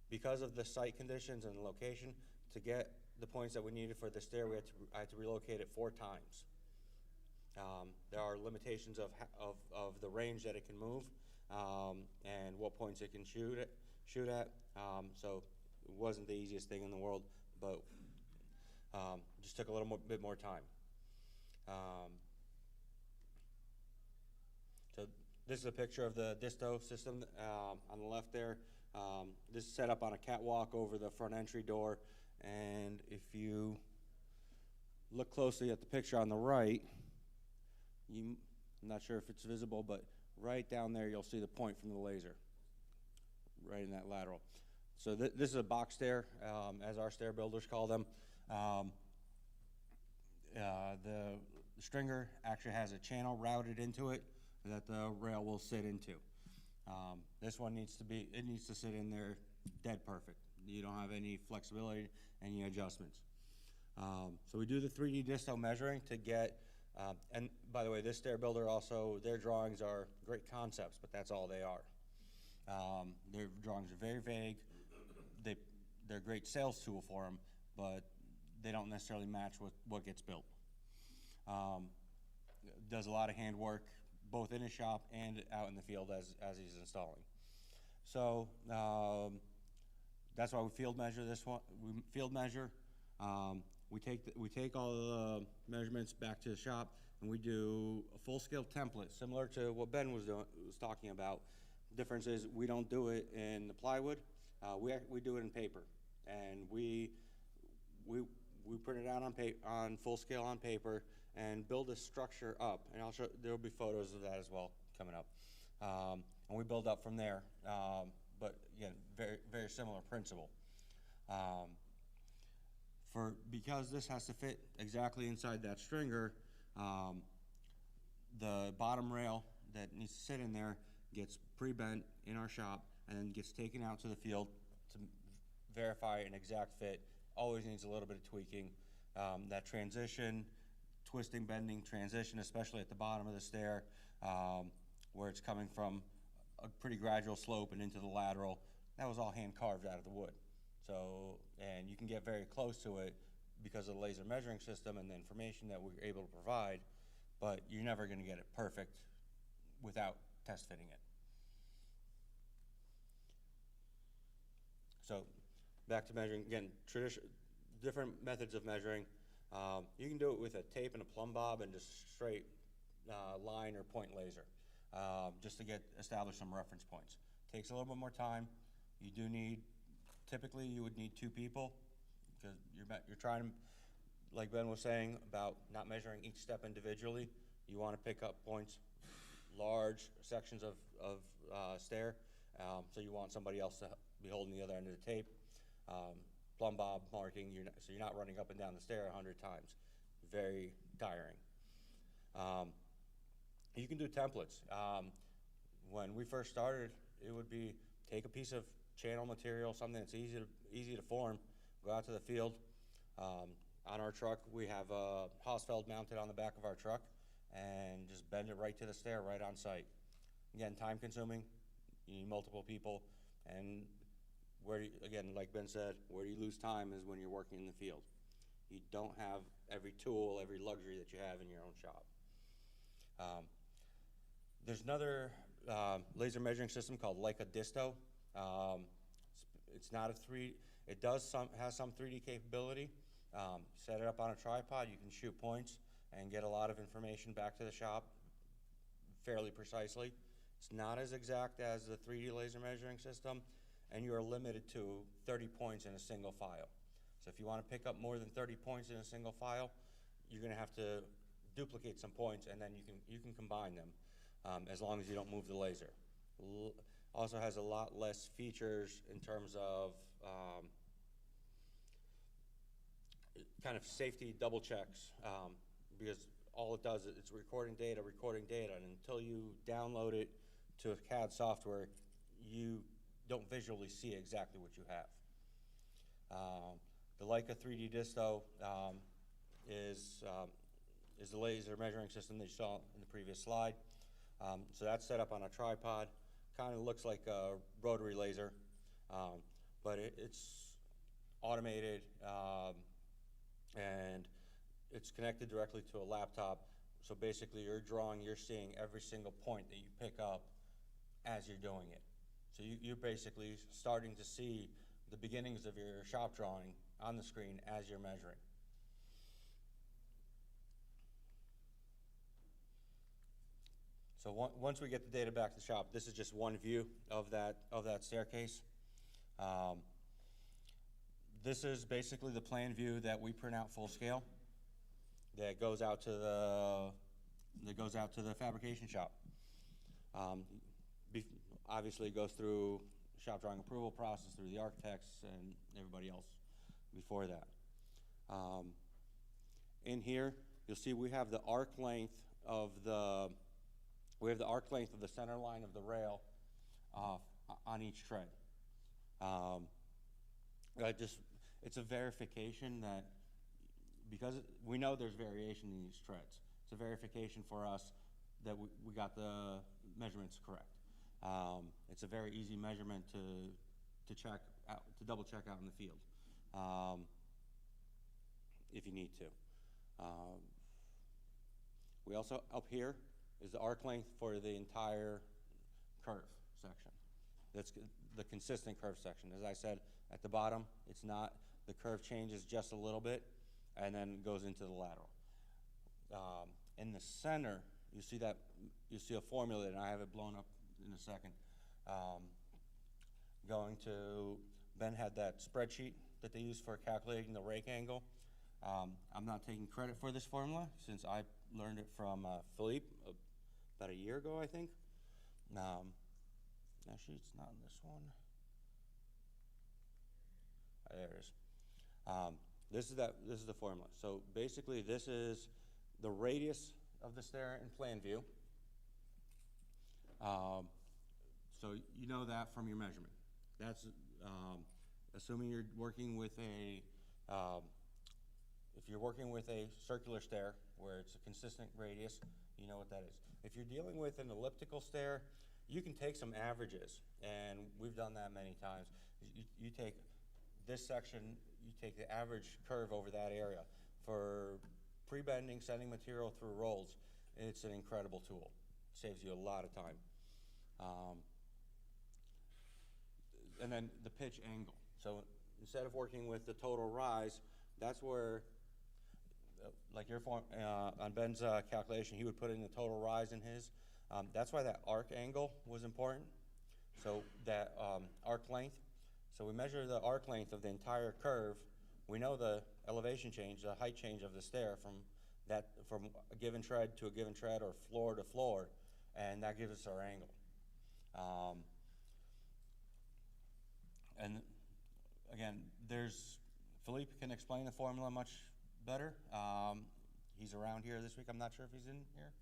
Because of the site conditions and the location, to get the points that we needed for the stair, I had to relocate it 4 times. There are limitations of the range that it can move and what points it can shoot at. So it wasn't the easiest thing in the world, but just took a little bit more time. So this is a picture of the disto system on the left there. This is set up on a catwalk over the front entry door, and if you look closely at the picture on the right, I'm not sure if it's visible, but right down there you'll see the point from the laser, right in that lateral. So this is a box stair, as our stair builders call them. The stringer actually has a channel routed into it that the rail will sit into. This one needs to sit in there dead perfect. You don't have any flexibility, any adjustments. So we do the 3D disto measuring to get, and by the way, this stair builder also, their drawings are great concepts, but that's all they are. Their drawings are very vague. They're a great sales tool for them, but they don't necessarily match what gets built. Does a lot of hand work, both in his shop and out in the field as he's installing. So that's why we field measure this one. We field measure. We take all the measurements back to the shop, and we do a full-scale template similar to what Ben was talking about. The difference is we don't do it in the plywood. We do it in paper, and we print it out on full scale on paper and build a structure up. And I'll show. There will be photos of that as well coming up. And we build up from there. But again, very very similar principle. Because this has to fit exactly inside that stringer, the bottom rail that needs to sit in there gets pre-bent in our shop and then gets taken out to the field to verify an exact fit. Always needs a little bit of tweaking. That transition, twisting, bending transition, especially at the bottom of the stair, where it's coming from a pretty gradual slope and into the lateral, that was all hand carved out of the wood. So, and you can get very close to it because of the laser measuring system and the information that we're able to provide, but you're never going to get it perfect without test fitting it. So back to measuring, again, different methods of measuring. You can do it with a tape and a plumb bob and just straight line or point laser, just to establish some reference points. Takes a little bit more time. You do need, typically you would need 2 people, because you're trying to, like Ben was saying about not measuring each step individually. You want to pick up points, large sections of stair, so you want somebody else to be holding the other end of the tape. Plumb bob marking, so you're not running up and down the stair 100 times. Very tiring. You can do templates. When we first started, it would be take a piece of channel material, something that's easy to form, go out to the field. On our truck, we have a Hausfeld mounted on the back of our truck, and just bend it right to the stair right on site. Again, time consuming, you need multiple people, and again, like Ben said, where you lose time is when you're working in the field. You don't have every tool, every luxury that you have in your own shop. There's another laser measuring system called Leica Disto. It's not it has some 3D capability. Set it up on a tripod, you can shoot points and get a lot of information back to the shop fairly precisely. It's not as exact as the 3D laser measuring system, and you are limited to 30 points in a single file. So if you want to pick up more than 30 points in a single file, you're going to have to duplicate some points, and then you can combine them, as long as you don't move the laser. Also has a lot less features in terms of kind of safety double checks, because all it does is it's recording data, and until you download it to a CAD software, don't visually see exactly what you have. The Leica 3D Disto is the laser measuring system that you saw in the previous slide. So that's set up on a tripod. Kind of looks like a rotary laser, but it's automated and it's connected directly to a laptop. So basically you're seeing every single point that you pick up as you're doing it. So you're basically starting to see the beginnings of your shop drawing on the screen as you're measuring. So once we get the data back to the shop, this is just one view of that staircase. This is basically the plan view that we print out full scale. That goes out to the fabrication shop. Obviously, it goes through shop drawing approval process, through the architects and everybody else before that. In here, you'll see we have the arc length of the center line of the rail on each tread. It's a verification that, because we know there's variation in these treads, it's a verification for us that we got the measurements correct. It's a very easy measurement to check out, to double check out in the field, if you need to. We also, up here is the arc length for the entire curve section. That's the consistent curve section. As I said, at the bottom, it's not, the curve changes just a little bit and then goes into the lateral. In the center, you see a formula, and I have it blown up in a second. Ben had that spreadsheet that they use for calculating the rake angle. I'm not taking credit for this formula since I learned it from Philippe about a year ago, I think. Actually, it's not in this one. There it is. This is the formula. So basically, this is the radius of the stair in plan view. So you know that from your measurement. That's assuming you're working with if you're working with a circular stair where it's a consistent radius, you know what that is. If you're dealing with an elliptical stair, you can take some averages, and we've done that many times. You take this section, you take the average curve over that area. For pre-bending, sending material through rolls, it's an incredible tool. It saves you a lot of time. And then the pitch angle. So instead of working with the total rise, that's where, like your form, on Ben's calculation, he would put in the total rise in his. That's why that arc angle was important. So that arc length. So we measure the arc length of the entire curve. We know the elevation change, the height change of the stair from a given tread to a given tread or floor to floor, and that gives us our angle. And again, Philippe can explain the formula much better. He's around here this week. I'm not sure if he's in here.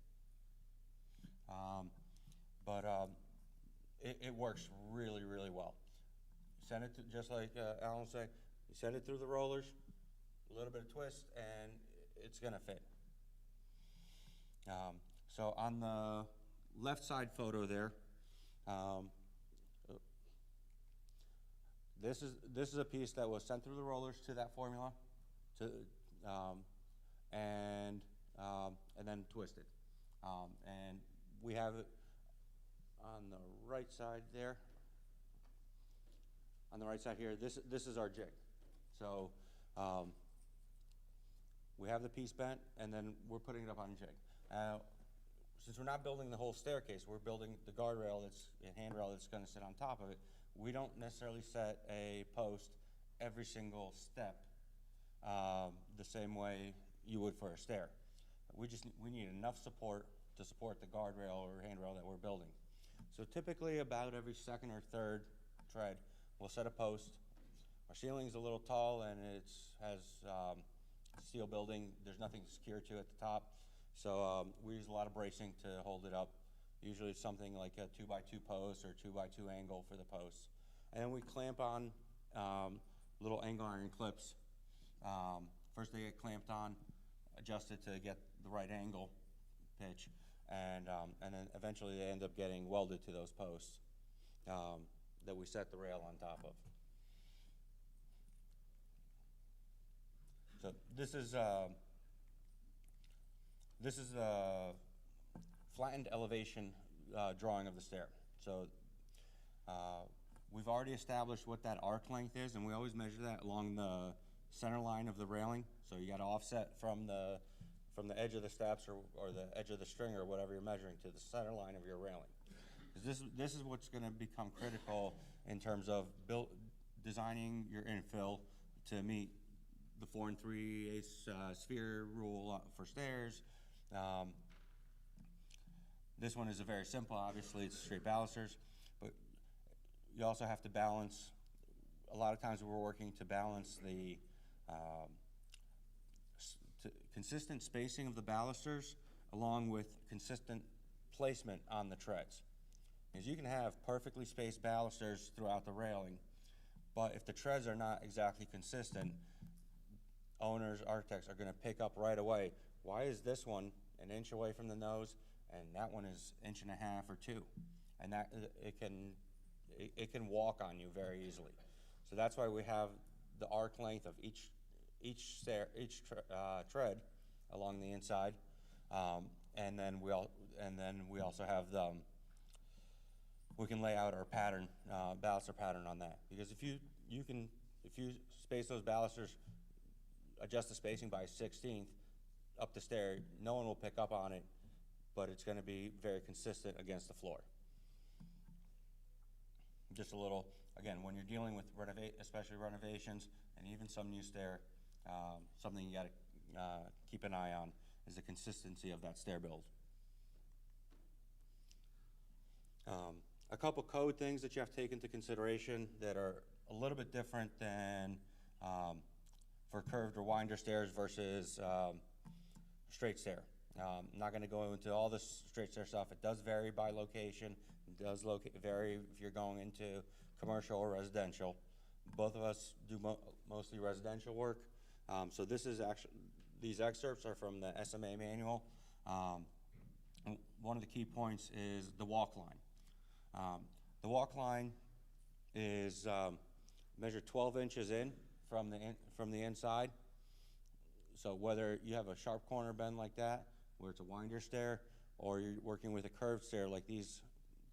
It works really, really well. Send it to, just like Alan was saying, you send it through the rollers, a little bit of twist, and it's gonna fit. So on the left side photo there, this is a piece that was sent through the rollers to that formula, and then twisted. And we have it on the right side there. On the right side here, this is our jig. So we have the piece bent, and then we're putting it up on a jig. Since we're not building the whole staircase, we're building the guardrail and handrail that's going to sit on top of it. We don't necessarily set a post every single step the same way you would for a stair. We need enough support to support the guardrail or handrail that we're building. So typically about every second or third tread, we'll set a post. Our ceiling's a little tall and it has steel building. There's nothing to secure to at the top. So we use a lot of bracing to hold it up. Usually it's something like a 2x2 post or 2x2 angle for the posts. And then we clamp on little angle iron clips. First they get clamped on, adjusted to get the right angle pitch, and then eventually they end up getting welded to those posts that we set the rail on top of. So this is a flattened elevation drawing of the stair. So we've already established what that arc length is, and we always measure that along the center line of the railing. So you got to offset from the edge of the steps or the edge of the string or whatever you're measuring to the center line of your railing. Because this is what's going to become critical in terms of designing your infill to meet the 4 3/8 sphere rule for stairs. This one is a very simple, obviously it's straight balusters, but you also have to balance, a lot of times we're working to balance the consistent spacing of the balusters along with consistent placement on the treads. Because you can have perfectly spaced balusters throughout the railing, but if the treads are not exactly consistent, owners, architects are going to pick up right away, why is this one an inch away from the nose and that one is 1.5 inches or 2? And that it can walk on you very easily. So that's why we have the arc length of each tread along the inside, and then we also have we can lay out our pattern, baluster pattern on that. Because if you space those balusters, adjust the spacing by 1/16 up the stair, no one will pick up on it, but it's going to be very consistent against the floor. Just a little, again, when you're dealing with especially renovations and even some new stair, something you got to keep an eye on is the consistency of that stair build. A couple code things that you have to take into consideration that are a little bit different than for curved or winder stairs versus straight stair. I'm not going to go into all this straight stair stuff. It does vary by location. It does vary if you're going into commercial or residential. Both of us do mostly residential work. So this is actually, these excerpts are from the SMA manual. One of the key points is the walk line. The walk line is measured 12 inches in from the inside. So whether you have a sharp corner bend like that, where it's a winder stair, or you're working with a curved stair like these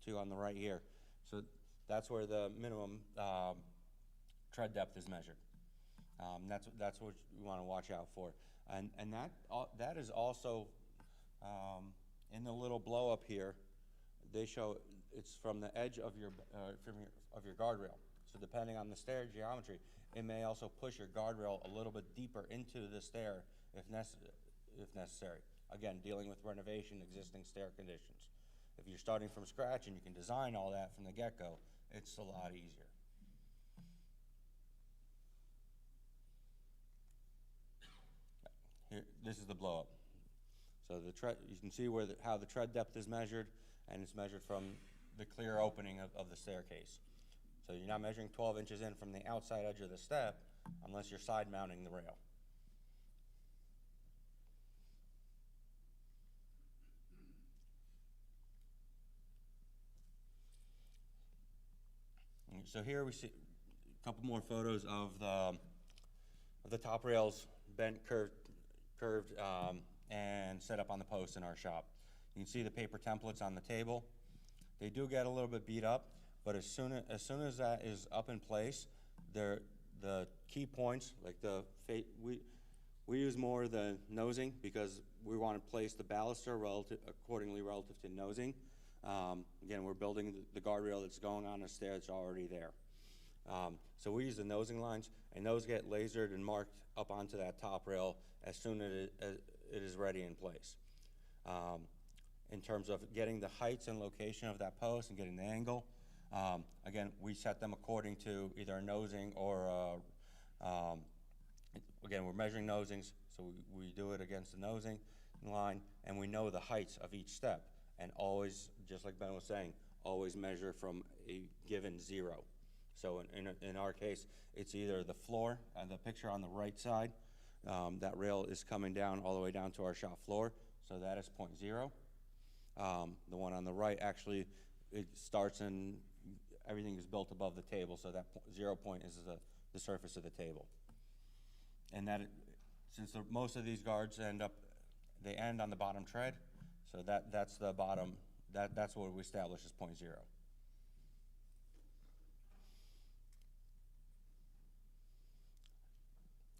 two on the right here. So that's where the minimum tread depth is measured. That's what you want to watch out for. And that is also in the little blow up here. They show it's from the edge of your guardrail. So depending on the stair geometry, it may also push your guardrail a little bit deeper into the stair if necessary. Again, dealing with renovation, existing stair conditions. If you're starting from scratch and you can design all that from the get-go, it's a lot easier. Here, this is the blow-up. So the tread, you can see where how the tread depth is measured, and it's measured from the clear opening of the staircase. So you're not measuring 12 inches in from the outside edge of the step unless you're side mounting the rail. So here we see a couple more photos of the top rails bent, curved, and set up on the post in our shop. You can see the paper templates on the table. They do get a little bit beat up, but as soon as that is up in place, the key points, like we use more the nosing because we want to place the baluster accordingly relative to nosing. Again, we're building the guardrail that's going on a stair that's already there. So we use the nosing lines, and those get lasered and marked up onto that top rail as soon as it is ready in place. In terms of getting the heights and location of that post and getting the angle, again, we set them according to either a nosing or again, we're measuring nosings, so we do it against the nosing line, and we know the heights of each step. And always, just like Ben was saying, always measure from a given 0. So in our case, it's either the floor, the picture on the right side, that rail is coming down all the way down to our shop floor, so that is point 0. The one on the right, actually, it starts and everything is built above the table, so that 0 point is the surface of the table. And that, since most of these guards they end on the bottom tread, so that's the bottom, that's what we establish as point 0.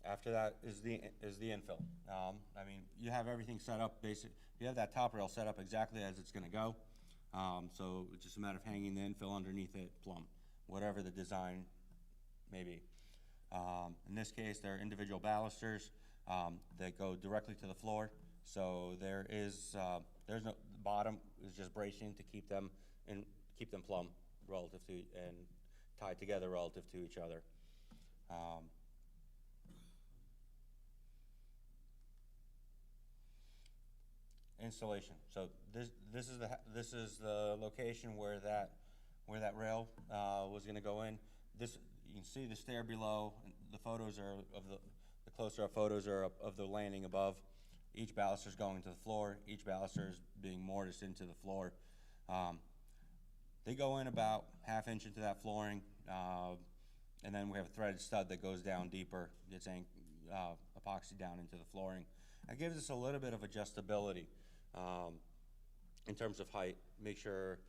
After that is the infill. I mean, you have everything set up you have that top rail set up exactly as it's gonna go. So it's just a matter of hanging the infill underneath it plumb, whatever the design may be. In this case, they're individual balusters that go directly to the floor. So there's no, the bottom is just bracing to keep them plumb relative to, and tied together relative to each other. Installation. So this is the location where that rail was going to go in. You can see the stair below. The photos are of the closer up photos are of the landing above. Each baluster is going to the floor. Each baluster is being mortised into the floor. They go in about ½ inch into that flooring, and then we have a threaded stud that goes down deeper, gets epoxy down into the flooring. That gives us a little bit of adjustability in terms of height. Make sure,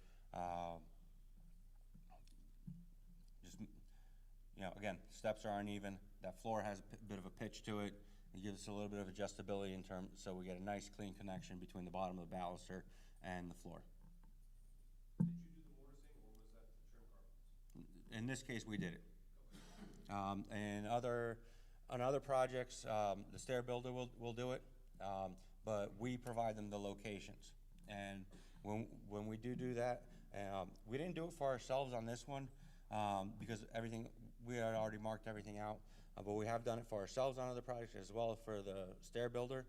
again, steps are uneven. That floor has a bit of a pitch to it. It gives us a little bit of adjustability so we get a nice clean connection between the bottom of the baluster and the floor. Did you do the mortising, or was that the trim carpets? In this case, we did it. And on other projects, the stair builder will do it, but we provide them the locations. And when we do that, we didn't do it for ourselves on this one because we had already marked everything out, but we have done it for ourselves on other projects as well. For the stair builder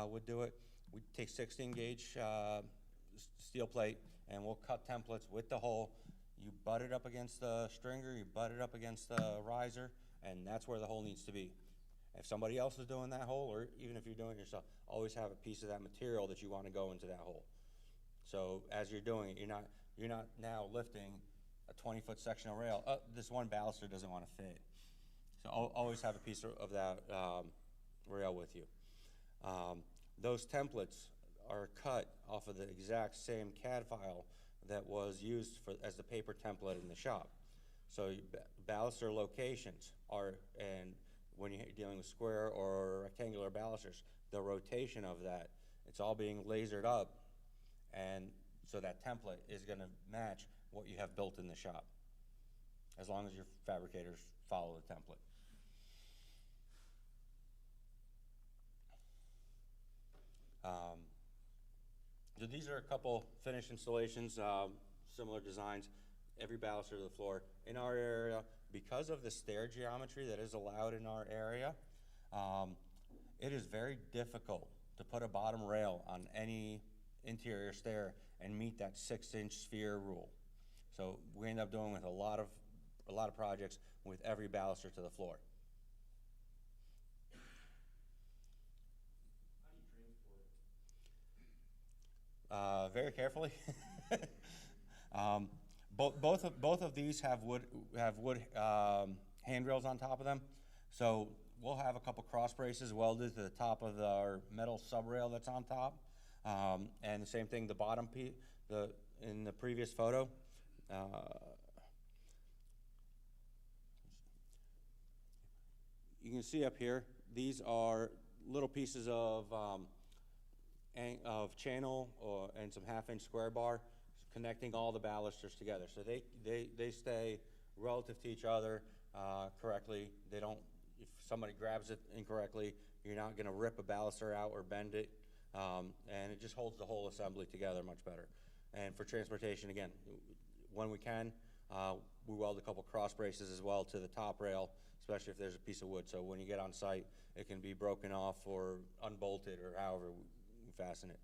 would do it. We take 16 gauge steel plate and we'll cut templates with the hole. You butt it up against the stringer, you butt it up against the riser, and that's where the hole needs to be. If somebody else is doing that hole, or even if you're doing it yourself, always have a piece of that material that you want to go into that hole. So as you're doing it, you're not now lifting a 20-foot sectional rail. This one baluster doesn't want to fit. So always have a piece of that rail with you. Those templates are cut off of the exact same CAD file that was used as the paper template in the shop. So baluster locations and when you're dealing with square or rectangular balusters, the rotation of that, it's all being lasered up, and so that template is going to match what you have built in the shop, as long as your fabricators follow the template. So these are a couple finished installations, similar designs, every baluster to the floor. In our area, because of the stair geometry that is allowed in our area, it is very difficult to put a bottom rail on any interior stair and meet that 6-inch sphere rule. So we end up doing with a lot of projects with every baluster to the floor. Very carefully. Both of these have wood handrails on top of them. So we'll have a couple cross braces welded to the top of our metal sub rail that's on top. And the same thing, the bottom piece, in the previous photo. You can see up here, these are little pieces of channel and some 1/2-inch square bar connecting all the balusters together. So they stay relative to each other correctly. They don't, if somebody grabs it incorrectly, you're not going to rip a baluster out or bend it. And it just holds the whole assembly together much better. And for transportation, again, when we can, we weld a couple cross braces as well to the top rail, especially if there's a piece of wood. So when you get on site, it can be broken off or unbolted or however we fasten it.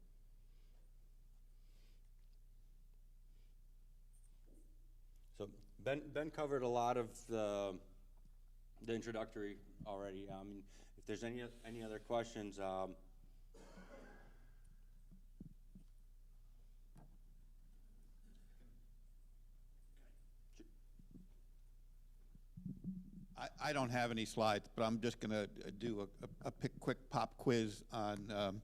So Ben covered a lot of the introductory already. If there's any other questions, I don't have any slides, but I'm just going to do a quick pop quiz on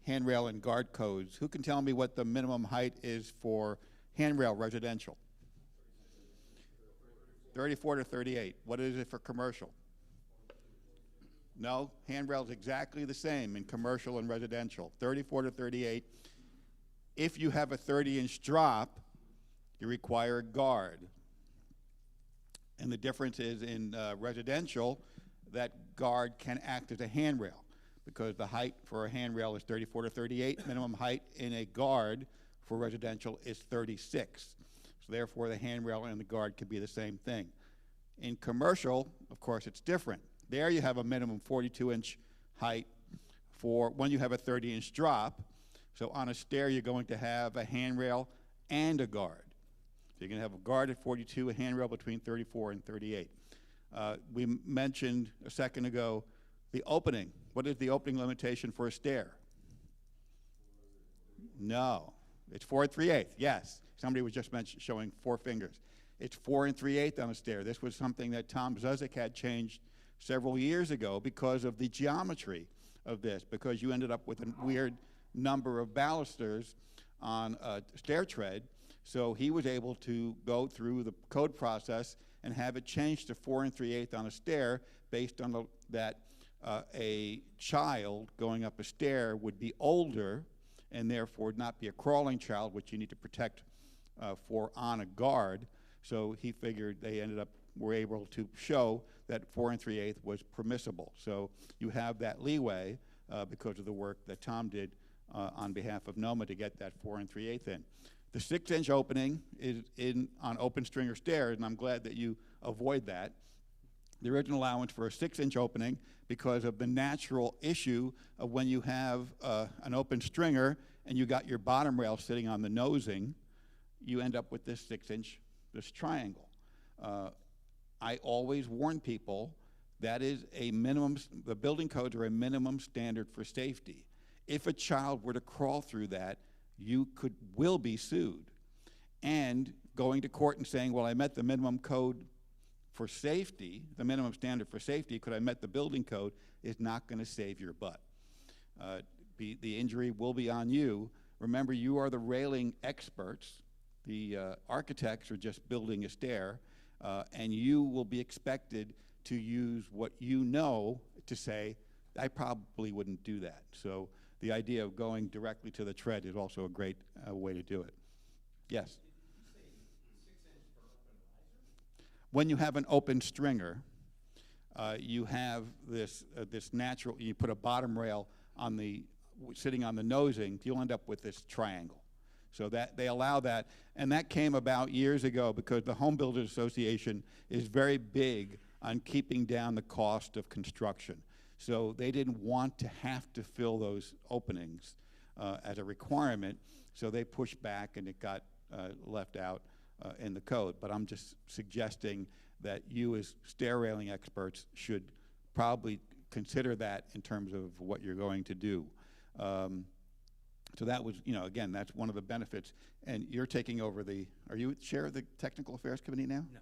handrail and guard codes. Who can tell me what the minimum height is for handrail residential? 34 to 38. What is it for commercial? No, handrail's exactly the same in commercial and residential, 34 to 38. If you have a 30-inch drop, you require a guard. And the difference is in residential, that guard can act as a handrail because the height for a handrail is 34 to 38. Minimum height in a guard for residential is 36. So therefore, the handrail and the guard can be the same thing. In commercial, of course, it's different. There you have a minimum 42-inch height for when you have a 30-inch drop. So on a stair, you're going to have a handrail and a guard. So you're going to have a guard at 42, a handrail between 34 and 38. We mentioned a second ago the opening. What is the opening limitation for a stair? No. It's 4 3/8. Yes. Somebody was just showing 4 fingers. It's 4 3/8 on a stair. This was something that Tom Zuzek had changed several years ago because of the geometry of this, because you ended up with a weird number of balusters on a stair tread. So he was able to go through the code process and have it changed to 4 3/8 on a stair based on that a child going up a stair would be older and therefore not be a crawling child, which you need to protect for on a guard. So he figured they were able to show that 4 3/8 was permissible. So you have that leeway because of the work that Tom did on behalf of NOMA to get that 4 3/8 in. The 6-inch opening is on open stringer stairs, and I'm glad that you avoid that. The original allowance for a 6-inch opening, because of the natural issue of when you have an open stringer and you got your bottom rail sitting on the nosing, you end up with this 6-inch, this triangle. I always warn people that is a minimum, the building codes are a minimum standard for safety. If a child were to crawl through that, you will be sued. And going to court and saying, well, I met the minimum code for safety, the minimum standard for safety, because I met the building code, is not going to save your butt. The injury will be on you. Remember, you are the railing experts. The architects are just building a stair, and you will be expected to use what you know to say, I probably wouldn't do that. So the idea of going directly to the tread is also a great way to do it. Yes? When you have an open stringer, you have this natural, you put a bottom rail on sitting on the nosing, you'll end up with this triangle. So that they allow that, and that came about years ago because the Home Builders Association is very big on keeping down the cost of construction. So they didn't want to have to fill those openings as a requirement, so they pushed back and it got left out in the code. But I'm just suggesting that you as stair railing experts should probably consider that in terms of what you're going to do. So that was, again, that's one of the benefits. And you're taking over are you chair of the Technical Affairs Committee now? No.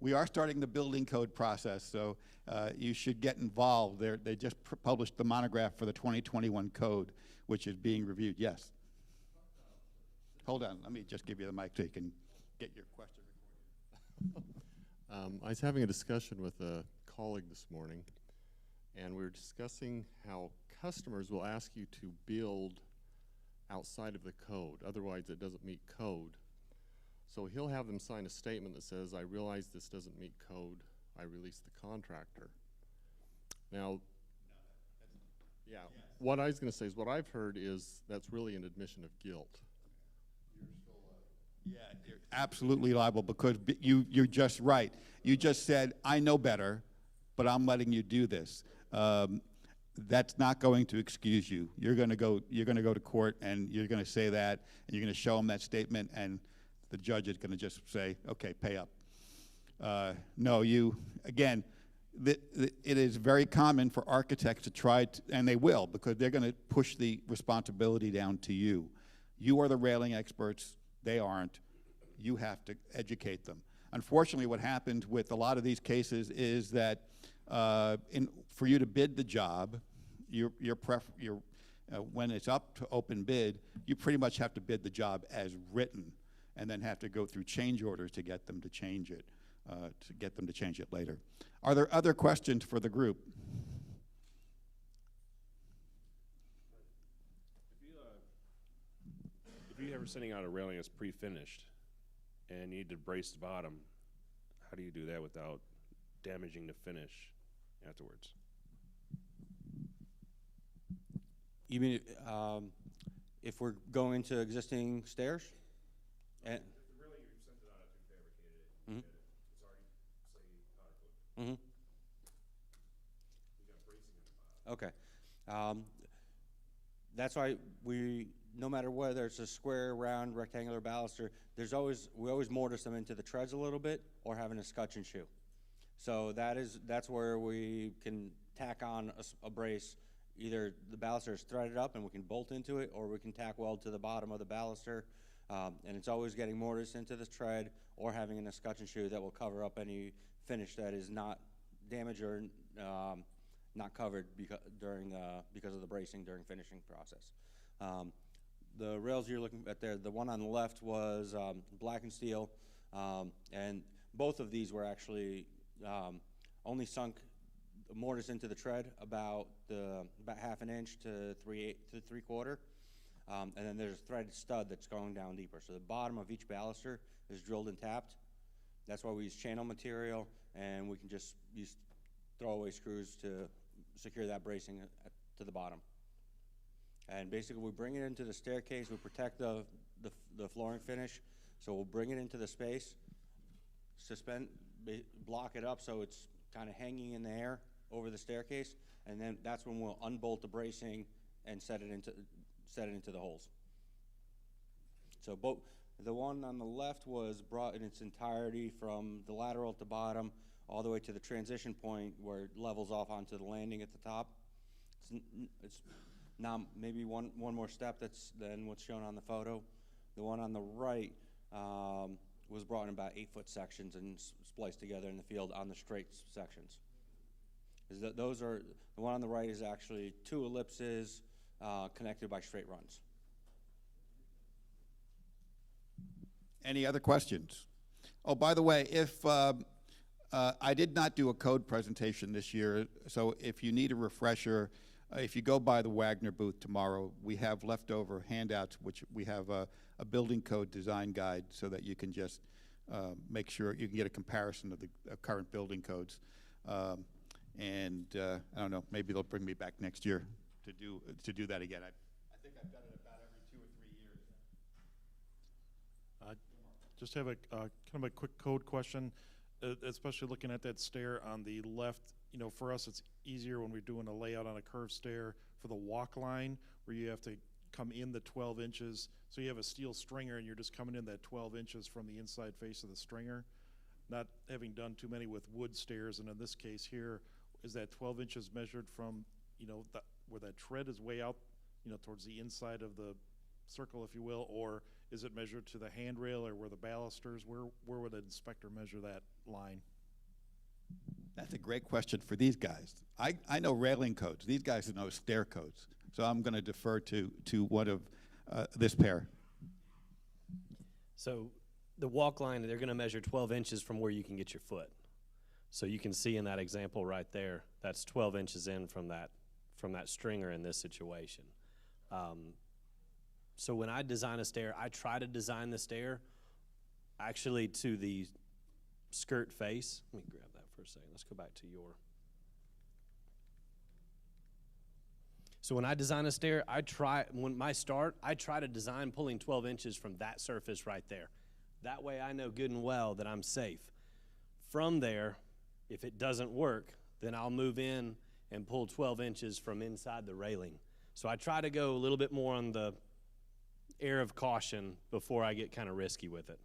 We are starting the building code process, so you should get involved. They just published the monograph for the 2021 code, which is being reviewed. Yes? Hold on, let me just give you the mic so you can get your question recorded. I was having a discussion with a colleague this morning, and we were discussing how customers will ask you to build outside of the code, otherwise it doesn't meet code. So he'll have them sign a statement that says, I realize this doesn't meet code, I release the contractor. Now, yeah, what I was going to say is what I've heard is that's really an admission of guilt. Yeah, you're absolutely liable because you're just right. You just said, I know better, but I'm letting you do this. That's not going to excuse you. You're going to go to court and you're going to say that, and you're going to show them that statement, and the judge is going to just say, okay, pay up. No, again, it is very common for architects to try, and they will, because they're going to push the responsibility down to you. You are the railing experts, they aren't. You have to educate them. Unfortunately, what happened with a lot of these cases is that for you to bid the job, when it's up to open bid, you pretty much have to bid the job as written, and then have to go through change orders to get them to change it, later. Are there other questions for the group? If you ever sending out a railing that's pre-finished and you need to brace the bottom, how do you do that without damaging the finish afterwards? You mean if we're going into existing stairs? And If the railing you sent it out after you fabricated it, Mhm. it's already, say, powder coated. Mhm. You got bracing on the bottom. Okay. That's why no matter whether it's a square, round, rectangular baluster, we always mortise them into the treads a little bit or having a scutch and shoe. So that's where we can tack on a brace. Either the baluster is threaded up and we can bolt into it, or we can tack weld to the bottom of the baluster. And it's always getting mortise into the tread or having a scutch and shoe that will cover up any finish that is not damaged or not covered because of the bracing during finishing process. The rails you're looking at there, the one on the left was black and steel, and both of these were actually only sunk mortise into the tread about half an inch to 3/4, and then there's a threaded stud that's going down deeper. So the bottom of each baluster is drilled and tapped. That's why we use channel material, and we can just use throwaway screws to secure that bracing to the bottom. And basically, we bring it into the staircase. We protect the flooring finish, so we'll bring it into the space, block it up so it's kind of hanging in the air over the staircase, and then that's when we'll unbolt the bracing and set it into the holes. So the one on the left was brought in its entirety from the lateral at the bottom all the way to the transition point where it levels off onto the landing at the top. It's now maybe one more step than what's shown on the photo. The one on the right was brought in about 8-foot sections and spliced together in the field on the straight sections. The one on the right is actually 2 ellipses connected by straight runs. Any other questions? Oh, by the way, if I did not do a code presentation this year, so if you need a refresher, if you go by the Wagner booth tomorrow, we have leftover handouts, which we have a building code design guide so that you can just make sure you can get a comparison of the current building codes. And I don't know, maybe they'll bring me back next year to do that again. I think I've done it about every 2 or 3 years. Just have a kind of a quick code question, especially looking at that stair on the left. You know, for us, it's easier when we're doing a layout on a curved stair for the walk line where you have to come in the 12 inches. So you have a steel stringer and you're just coming in that 12 inches from the inside face of the stringer. Not having done too many with wood stairs, and in this case here, is that 12 inches measured from, you know, where that tread is way out, you know, towards the inside of the circle, if you will, or is it measured to the handrail or where the balusters? Where would an inspector measure that line? That's a great question for these guys. I know railing codes. These guys know stair codes. So I'm going to defer to one of this pair. So the walk line, they're going to measure 12 inches from where you can get your foot. So you can see in that example right there, that's 12 inches in from that stringer in this situation. So when I design a stair, I try to design the stair actually to the skirt face. Let me grab that for a second. Let's go back to your. So when I design a stair, I try to design pulling 12 inches from that surface right there. That way I know good and well that I'm safe. From there, if it doesn't work, then I'll move in and pull 12 inches from inside the railing. So I try to go a little bit more on the air of caution before I get kind of risky with it.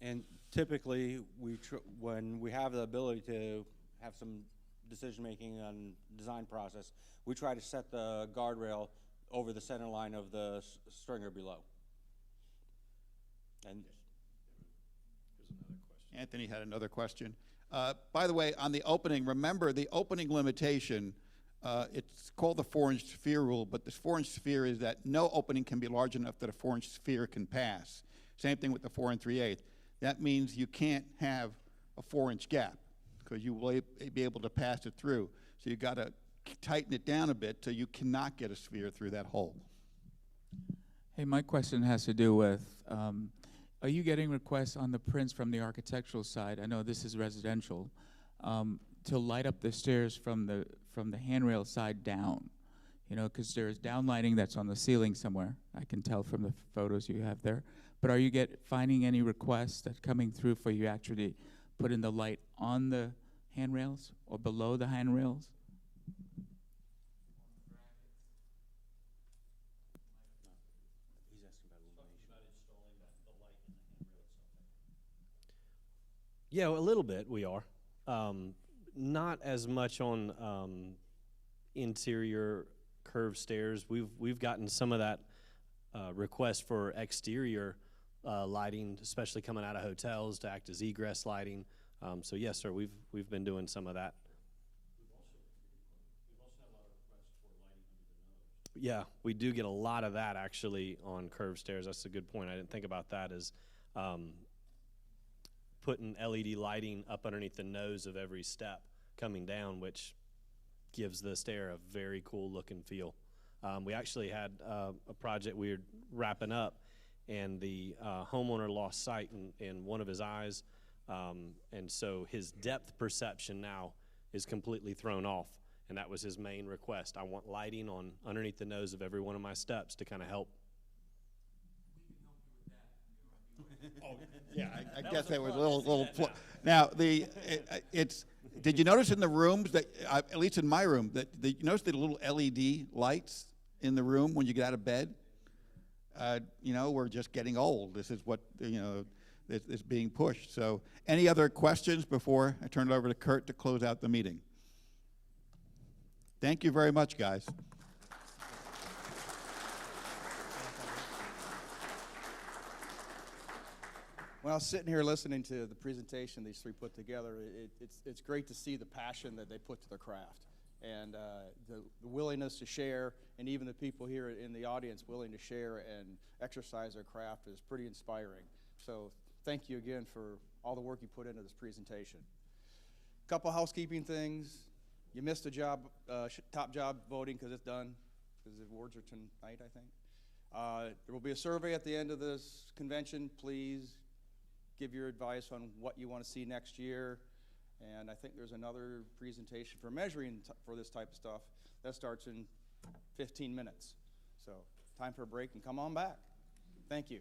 And typically, when we have the ability to have some decision-making on design process, we try to set the guardrail over the center line of the stringer below. And Anthony had another question. By the way, on the opening, remember the opening limitation, it's called the 4-inch sphere rule, but this 4-inch sphere is that no opening can be large enough that a 4-inch sphere can pass. Same thing with the 4 3/8. That means you can't have a 4-inch gap because you will be able to pass it through. So you got to tighten it down a bit so you cannot get a sphere through that hole. Hey, my question has to do with, are you getting requests on the prints from the architectural side? I know this is residential, to light up the stairs from the handrail side down. You know, because there's downlighting that's on the ceiling somewhere. I can tell from the photos you have there. But are you finding any requests that coming through for you actually put in the light on the handrails or below the handrails? he's asking about illumination. Yeah, a little bit we are. Not as much on interior curved stairs. We've gotten some of that request for exterior lighting, especially coming out of hotels to act as egress lighting. So yes, sir, we've been doing some of that. We've also had a lot of requests for lighting under the nose. Yeah, we do get a lot of that actually on curved stairs. That's a good point. I didn't think about that as putting LED lighting up underneath the nose of every step coming down, which gives the stair a very cool look and feel. We actually had a project we were wrapping up, and the homeowner lost sight in one of his eyes, and so his depth perception now is completely thrown off, and that was his main request. I want lighting on underneath the nose of every one of my steps to kind of help. Yeah, I guess that was a little. Now did you notice in the rooms that, at least in my room, that you notice the little LED lights in the room when you get out of bed? You know, we're just getting old. This is what, you know, is being pushed. So any other questions before I turn it over to Kurt to close out the meeting? Thank you very much, guys. When I was sitting here listening to the presentation these three put together, it's great to see the passion that they put to their craft, and the willingness to share, and even the people here in the audience willing to share and exercise their craft is pretty inspiring. So thank you again for all the work you put into this presentation. Couple housekeeping things. You missed a job, top job voting because it's done, because the awards are tonight, I think. There will be a survey at the end of this convention. Please give your advice on what you want to see next year. And I think there's another presentation for measuring for this type of stuff that starts in 15 minutes. So time for a break and come on back. Thank you.